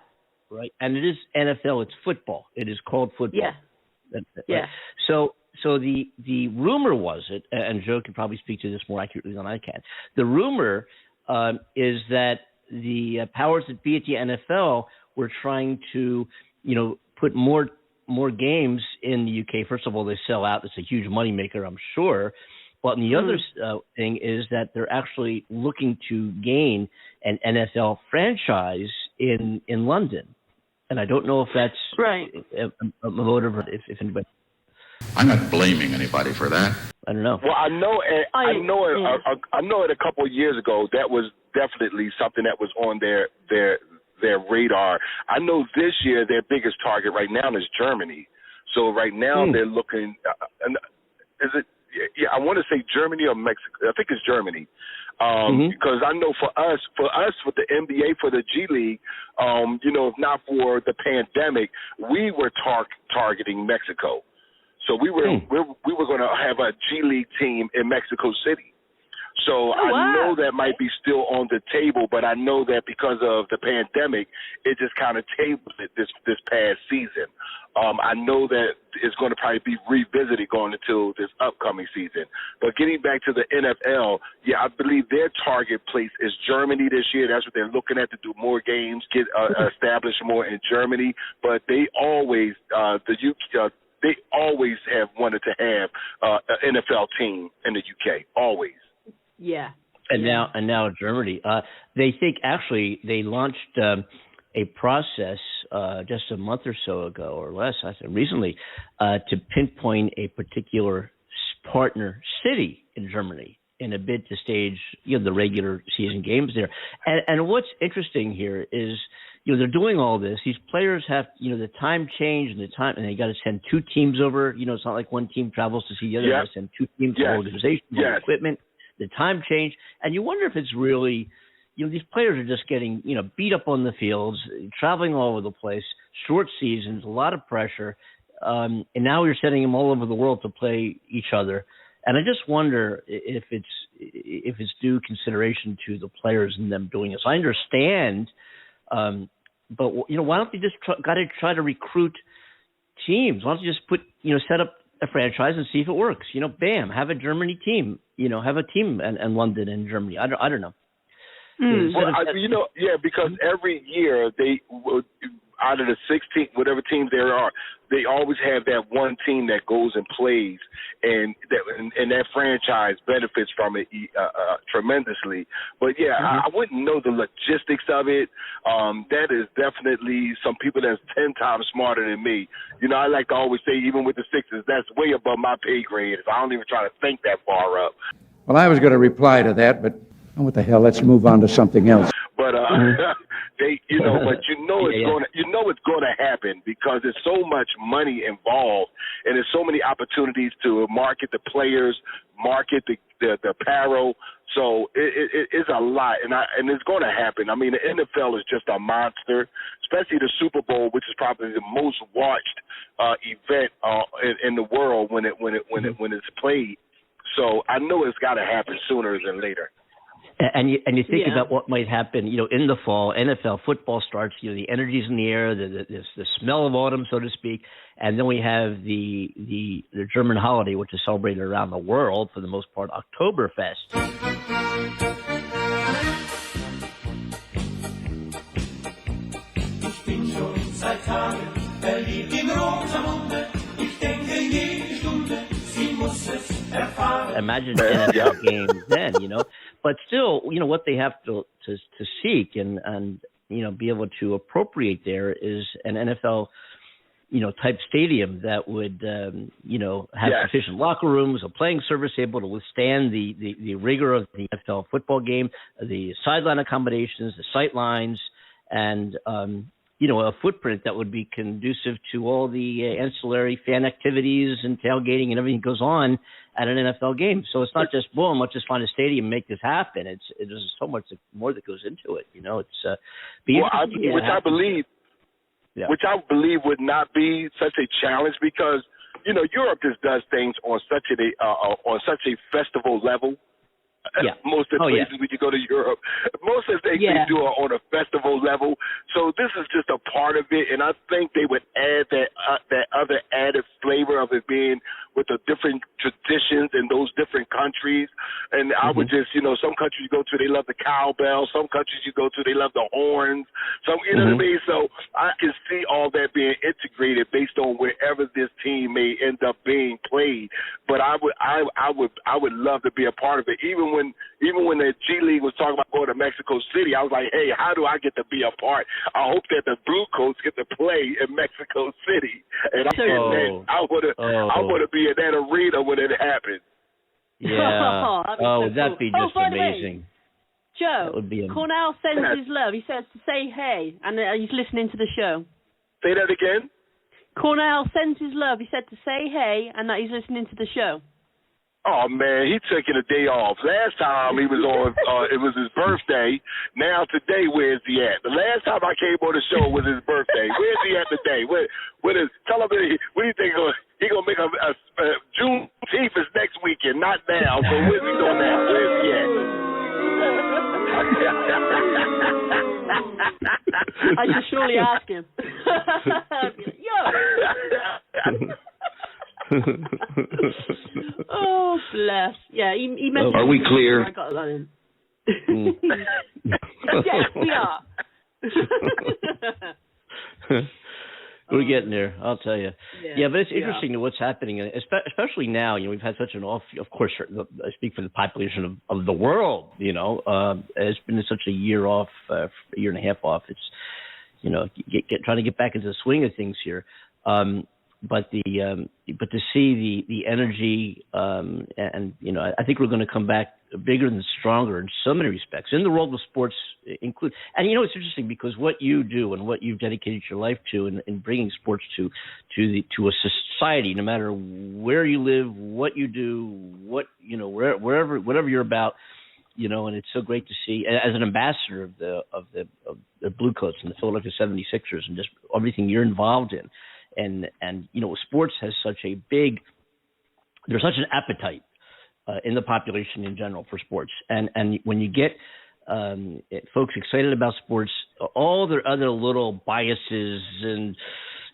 right? And it is NFL. It's football. It is called football. Right? So the rumor was it, and Joe can probably speak to this more accurately than I can. The rumor is that the powers that be at the NFL were trying to, put more games in the UK. First of all, they sell out. It's a huge moneymaker, I'm sure. But the other thing is that they're actually looking to gain an NFL franchise in London. And I don't know if that's a motive or if anybody. I'm not blaming anybody for that. I don't know. Well, I know it a couple of years ago. That was definitely something that was on their radar. I know this year their biggest target right now is Germany. So right now they're looking. Is it? Yeah, I want to say Germany or Mexico. I think it's Germany. Because I know for us with the NBA, for the G League, if not for the pandemic, we were targeting Mexico. So we were going to have a G League team in Mexico City. So I know that might be still on the table, but I know that because of the pandemic, it just kind of tabled it this past season. I know that it's going to probably be revisited going into this upcoming season. But getting back to the NFL, I believe their target place is Germany this year. That's what they're looking at, to do more games, get established more in Germany. But they always they always have wanted to have an NFL team in the UK, always. Yeah. And now Germany. They think actually they launched a process just a month or so ago or less, I think, recently, to pinpoint a particular partner city in Germany in a bid to stage the regular season games there. And what's interesting here is they're doing all this. These players have the time change and they got to send 2 teams over. It's not like one team travels to see the other. They send 2 teams, the organization, the equipment. The time change, and you wonder if it's really, these players are just getting, beat up on the fields, traveling all over the place, short seasons, a lot of pressure, and now you're sending them all over the world to play each other. And I just wonder if it's due consideration to the players and them doing this. I understand, but why don't they just try to recruit teams? Why don't you just set up a franchise and see if it works? Bam, have a Germany team. Have a team in London and Germany. I don't know. Well, because every year they out of the 16 whatever teams there are, they always have that one team that goes and plays, and that franchise benefits from it tremendously. But I wouldn't know the logistics of it. That is definitely some people that's 10 times smarter than me. I like to always say, even with the Sixers, that's way above my pay grade. I don't even try to think that far up. Well, I was going to reply to that, but what the hell? Let's move on to something else. But But it's going to happen because there's so much money involved, and there's so many opportunities to market the players, market the apparel. So it's a lot, and it's going to happen. I mean, the NFL is just a monster, especially the Super Bowl, which is probably the most watched event in the world when it's played. So I know it's got to happen sooner than later. And you think about what might happen, in the fall. NFL football starts. The energy's in the air, the smell of autumn, so to speak, and then we have the German holiday, which is celebrated around the world for the most part, Oktoberfest. Imagine NFL games then, but still, what they have to seek and be able to appropriate there is an NFL, type stadium that would, have sufficient locker rooms, a playing service able to withstand the rigor of the NFL football game, the sideline accommodations, the sight lines, and a footprint that would be conducive to all the ancillary fan activities and tailgating and everything that goes on at an NFL game. So it's not just, boom, let's just find a stadium and make this happen. There's so much more that goes into it. Which I believe would not be such a challenge because, Europe just does things on such a festival level. Yeah. Most of the places when you go to Europe, most of the things they do are on a festival level. So this is just a part of it, and I think they would add that other added flavor of it being with the different traditions in those different countries. And I would just, some countries you go to, they love the cowbell. Some countries you go to, they love the horns. Some, what I mean? So I can see all that being integrated based on wherever this team may end up being played. But I would love to be a part of it. Even when the G League was talking about going to Mexico City, I was like, hey, how do I get to be a part? I hope that the Blue Coats get to play in Mexico City, and I want to be in that arena when it happens. Yeah. That'd be just Way, amazing. Joe, Cornell sends his love. He says to say hey, and he's listening to the show. Say that again. Cornell sends his love. He said to say hey, and that he's listening to the show. Oh, man, he's taking a day off. Last time he was on, it was his birthday. Now today, where's he at? The last time I came on the show was his birthday. Where's he at today? Tell him, what do you think? He going to make a Juneteenth is next weekend, not now. So where's he doing now? Where's he at? I should surely ask him. Yo! Oh, bless. Yeah, he mentioned. Are we clear? I got that in. Yes, we are. We're getting there, I'll tell you. Yeah, but it's interesting what's happening, especially now. We've had such an off. Of course, I speak for the population of the world. It's been such a year off, a year and a half off. It's trying to get back into the swing of things here. But to see the energy, and I think we're going to come back bigger and stronger in so many respects in the world of sports, include. And it's interesting because what you do and what you've dedicated your life to in bringing sports to a society, no matter where you live, what you do, whatever you're about, and it's so great to see as an ambassador of the Blue Coats and the Philadelphia 76ers and just everything you're involved in. And sports has there's such an appetite in the population in general for sports. And when you get folks excited about sports, all their other little biases and,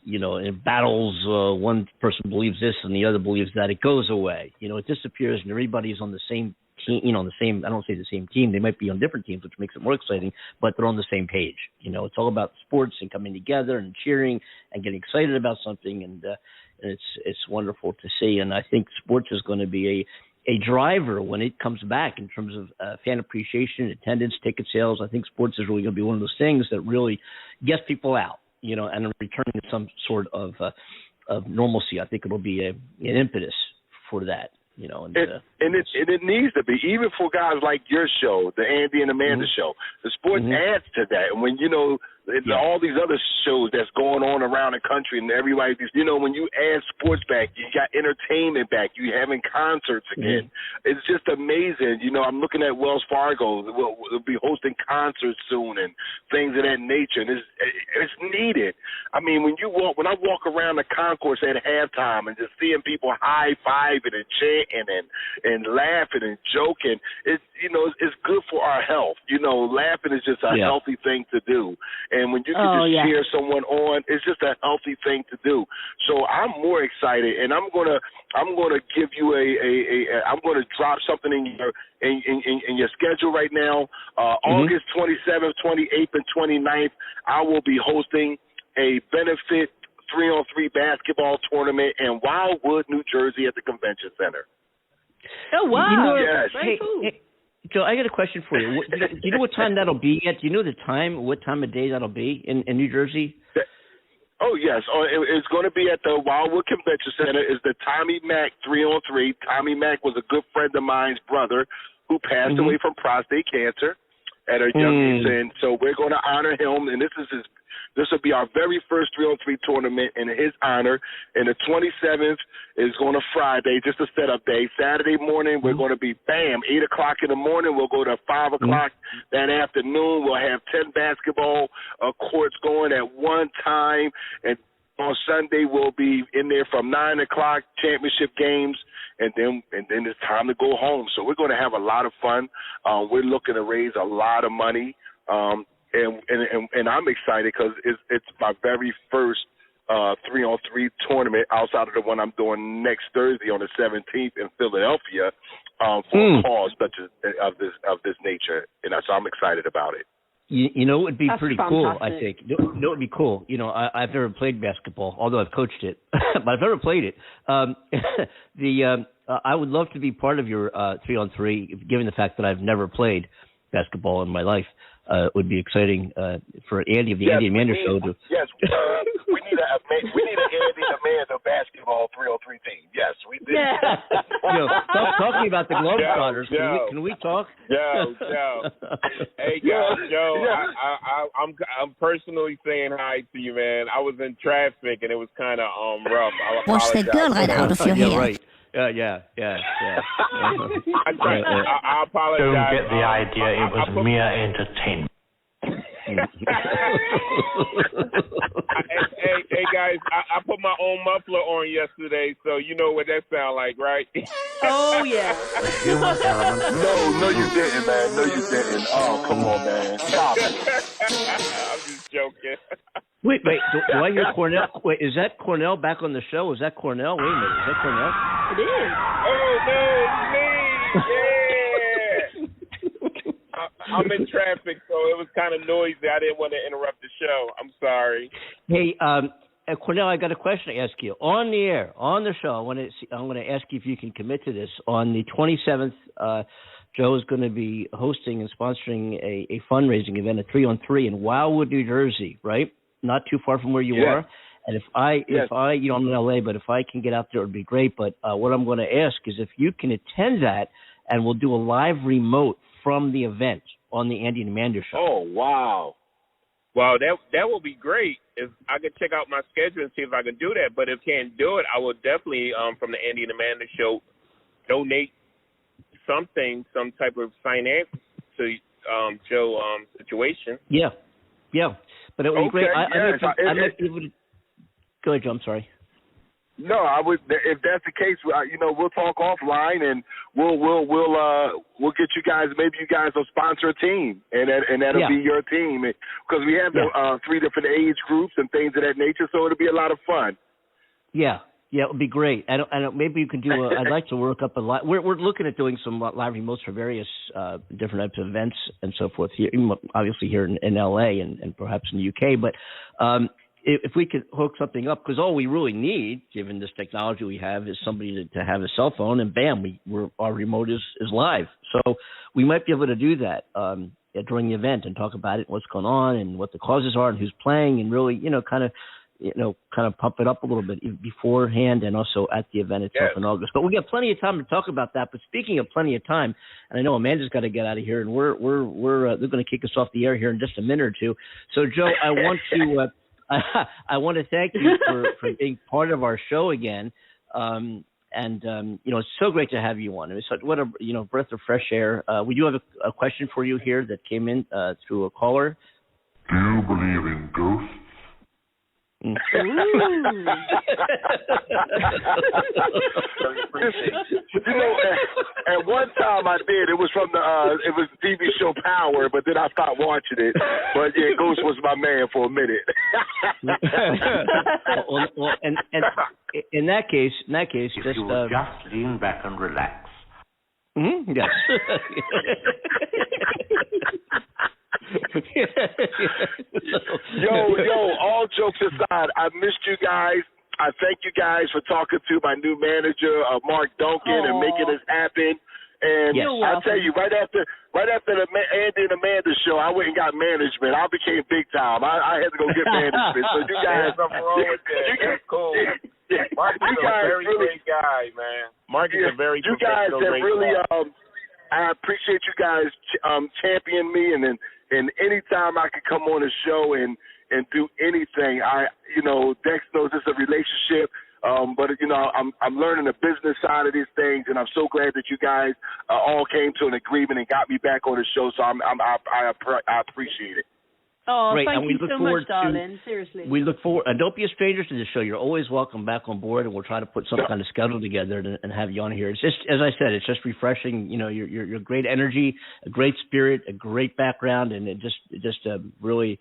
in battles, one person believes this and the other believes that, it goes away. It disappears and everybody's on the same team, I don't say the same team. They might be on different teams, which makes it more exciting, but they're on the same page. It's all about sports and coming together and cheering and getting excited about something. And it's wonderful to see. And I think sports is going to be a driver when it comes back in terms of fan appreciation, attendance, ticket sales. I think sports is really going to be one of those things that really gets people out, and returning to some sort of normalcy. I think it'll be an impetus for that. And it needs to be, even for guys like your show, the Andy and Amanda show. The sports adds to that, and when all these other shows that's going on around the country, and everybody, when you add sports back, you got entertainment back, you having concerts again. It's just amazing. I'm looking at Wells Fargo. We'll be hosting concerts soon and things of that nature, and it's needed. I mean, when I walk around the concourse at halftime and just seeing people high-fiving and chanting and laughing and joking, it's good for our health. Laughing is just a healthy thing to do. And when you can cheer someone on, it's just a healthy thing to do. So I'm more excited, and I'm gonna give you I'm gonna drop something in your schedule right now. August 27th, 28th, and 29th, I will be hosting a benefit 3-on-3 basketball tournament in Wildwood, New Jersey, at the Convention Center. Oh wow! Yes. Very cool. Hey, Joe, I got a question for you. Do you know what time that'll be yet? Do you know what time of day that'll be in New Jersey? Oh, yes. It's going to be at the Wildwood Convention Center. It's the Tommy Mack 3-on-3. Tommy Mack was a good friend of mine's brother who passed away from prostate cancer at a young age. And so we're going to honor him, and this will be our very first 3-on-3 tournament in his honor. And the 27th is going to Friday, just a setup day. Saturday morning, we're going to be, 8 o'clock in the morning. We'll go to 5 o'clock that afternoon. We'll have 10 basketball courts going at one time. And on Sunday, we'll be in there from 9 o'clock, championship games. And then it's time to go home. So we're going to have a lot of fun. We're looking to raise a lot of money. And I'm excited because it's my very first 3-on-3 tournament outside of the one I'm doing next Thursday on the 17th in Philadelphia for a cause such as of this nature, and so I'm excited about it. It would be pretty cool. I think it would be cool. I've never played basketball, although I've coached it, but I've never played it. I would love to be part of your 3-on-3, given the fact that I've never played basketball in my life. It would be exciting for Andy of the Andy and Amanda show to. Yes, we need an Andy and Amanda basketball 3-on-3 team. Yes, we do. Yeah. Stop talking about the Globetrotters. Can we talk? Joe. Hey guys, Joe. I'm personally saying hi to you, man. I was in traffic and it was kind of rough. Wash that girl right out of your hair. Right. Yeah. I apologize. Don't get the idea. It was mere entertainment. Hey guys, I put my own muffler on yesterday, so you know what that sound like, right? Oh yeah. No, you didn't, man. No, you didn't. Oh, come on, man. Stop it. I'm just joking. Wait. Do I hear Cornell? Wait, is that Cornell back on the show? Is that Cornell? Wait a minute. Is that Cornell? It is. Oh, no, it's me. Yeah. I'm in traffic, so it was kind of noisy. I didn't want to interrupt the show. I'm sorry. Hey, Cornell, I got a question to ask you. On the air, on the show, I'm going to ask you if you can commit to this. On the 27th, Joe is going to be hosting and sponsoring a fundraising event, a 3-on-3 in Wildwood, New Jersey, right? Not too far from where you are. And if I, I'm in LA, but if I can get out there, it would be great. But what I'm going to ask is if you can attend that, and we'll do a live remote from the event on the Andy and Amanda show. Oh, wow. Well, that will be great. If I could check out my schedule and see if I can do that. But if I can't do it, I will definitely, from the Andy and Amanda show, donate something, some type of finance to Joe situation. Yeah. But it would be great. I might be able to. Go ahead, Joe. I'm sorry. No, I would. If that's the case, we'll talk offline, and we'll get you guys. Maybe you guys will sponsor a team, and that'll be your team, because we have 3 different age groups and things of that nature. So it'll be a lot of fun. Yeah, it would be great. And maybe you can do. I'd like to work up a lot. We're looking at doing some live remotes for various different types of events and so forth here. Obviously here in LA and perhaps in the UK, but. If we could hook something up, because all we really need, given this technology we have, is somebody to have a cell phone, and bam, our remote is live. So we might be able to do that during the event and talk about it, what's going on, and what the causes are, and who's playing, and really, kind of kind of pump it up a little bit beforehand and also at the event itself in August. But we got plenty of time to talk about that. But speaking of plenty of time, and I know Amanda's got to get out of here, and they're going to kick us off the air here in just a minute or two. So Joe, I want to I want to thank you for being part of our show again. It's so great to have you on. It's what a breath of fresh air. We do have a question for you here that came in through a caller. Do you believe in ghosts? You know, at one time I did. It was from the TV show Power, but then I stopped watching it. But yeah, Ghost was my man for a minute. well, and in that case, if you will just lean back and relax. Mm-hmm. Yes. Yo, all jokes aside, I missed you guys. I thank you guys for talking to my new manager, Mark Duncan, and making this happen. And I'll tell you, right after the Andy and Amanda show, I went and got management. I became big time. I had to go get management. So you guys, nothing wrong with that. That's cool. Mark is a very great guy, man. Mark is a very you guys have really. I appreciate you guys championing me, and anytime I can come on the show and do anything, Dex knows it's a relationship. But I'm learning the business side of these things, and I'm so glad that you guys all came to an agreement and got me back on the show. So I appreciate it. Oh, Great. thank you so much, darling. Seriously. We look forward. And don't be a stranger to the show. You're always welcome back on board, and we'll try to put some kind of schedule together and have you on here. It's just, as I said, it's just refreshing. Your great energy, a great spirit, a great background, and it just really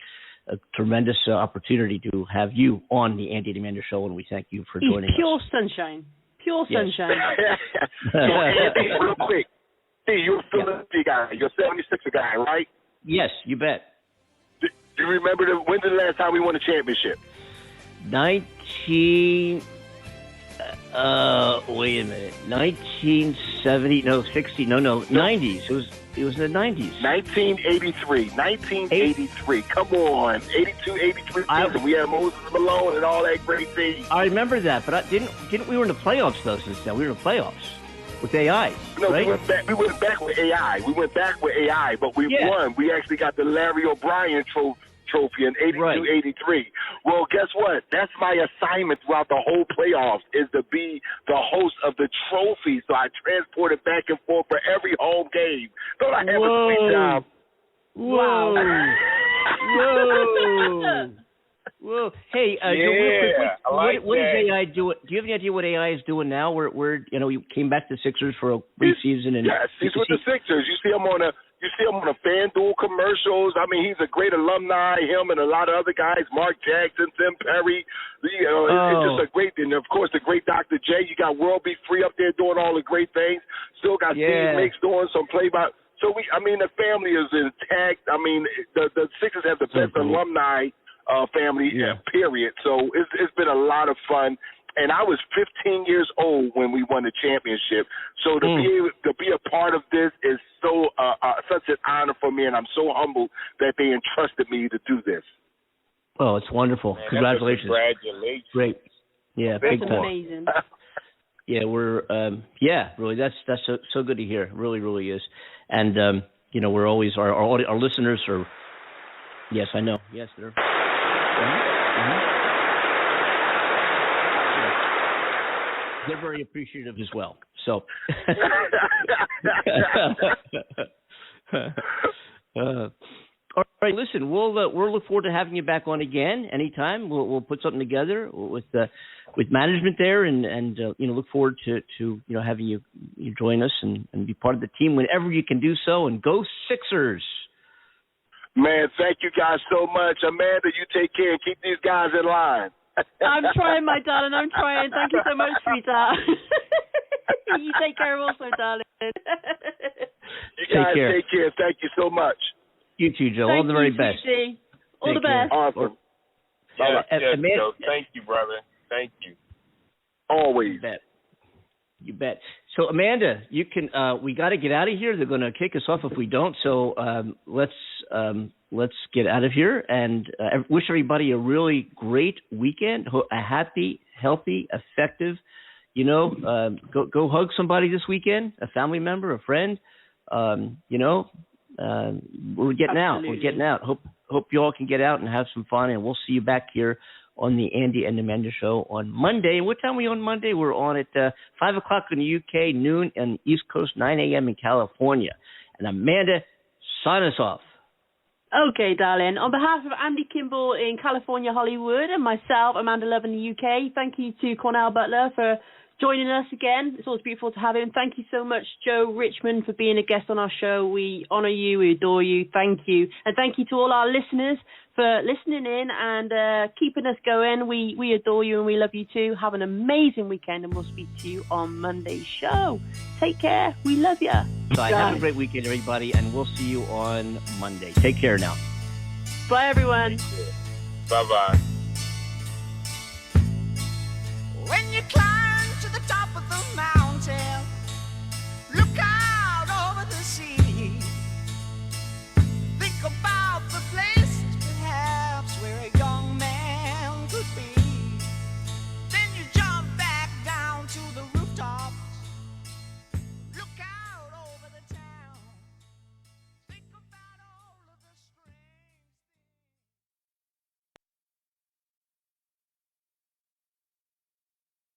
a tremendous opportunity to have you on the Andy and Amanda Show, and we thank you for joining pure us. Sunshine. Pure sunshine. So, Andy, real quick. See, you're a Philadelphia guy. You're a 76er guy, right? Yes, you bet. Do you remember when's the last time we won a championship? 1970, no, 60, no, 90s. It was in the 90s. 1983. Come on. 82, 83 season. We had Moses Malone and all that great thing. I remember that, but didn't we were in the playoffs, though, since then. We were in the playoffs with AI, no, right? we went back with AI. But we won. We actually got the Larry O'Brien trophy in 82, 83. Well, guess what? That's my assignment throughout the whole playoffs is to be the host of the trophy. So I transport it back and forth for every home game. Don't I have a sweet job? Whoa. Whoa. Hey, what is AI doing? Do you have any idea what AI is doing now? We're we came back to the Sixers for a brief season. Yes, he's with the Sixers. You see him on the FanDuel commercials. I mean, he's a great alumni. Him and a lot of other guys, Mark Jackson, Tim Perry. It's just a great thing. And of course, the great Dr. J. You got World Be Free up there doing all the great things. Still got Steve Mix doing some play-by. So the family is intact. I mean, the Sixers have the best alumni family, period. So it's been a lot of fun. And I was 15 years old when we won the championship. So to be a part of this is so such an honor for me, and I'm so humbled that they entrusted me to do this. Oh, it's wonderful! Man, Congratulations! Congratulations! Great, yeah, that's big time. Amazing. Yeah, we're really that's so good to hear. It really, really is. And we're always our listeners are. Yes, I know. Yes, they're. They're very appreciative as well. So, all right. Listen, we'll look forward to having you back on again anytime. We'll put something together with management there, and look forward to having you join us and be part of the team whenever you can do so. And go Sixers! Man, thank you guys so much, Amanda. You take care and keep these guys in line. I'm trying, my darling. I'm trying. Thank you so much, sweetheart. You take care also, darling. You guys take care. Thank you so much. You too, Joe. All the very best. Sweetie. All the best. Awesome. Yes, Joe. Thank you, brother. Thank you. Always. You bet. So, Amanda, you can. We got to get out of here. They're going to kick us off if we don't. So let's let's get out of here and wish everybody a really great weekend, a happy, healthy, effective. Go hug somebody this weekend, a family member, a friend. We're getting out. We're getting out. Hope you all can get out and have some fun, and we'll see you back here on the Andy and Amanda Show on Monday. What time are we on Monday? We're on at 5 o'clock in the UK, noon on the East Coast, 9 a.m. in California. And Amanda, sign us off. Okay, darling. On behalf of Andy Kimball in California, Hollywood, and myself, Amanda Love in the UK, thank you to Cornell Butler for joining us again. It's always beautiful to have him. Thank you so much, Joe Richmond, for being a guest on our show. We honor you. We adore you. Thank you. And thank you to all our listeners for listening in and keeping us going. We adore you and we love you too. Have an amazing weekend, and we'll speak to you on Monday's show. Take care. We love you. So have a great weekend, everybody, and we'll see you on Monday. Take care now. Bye, everyone. Bye-bye. When you climb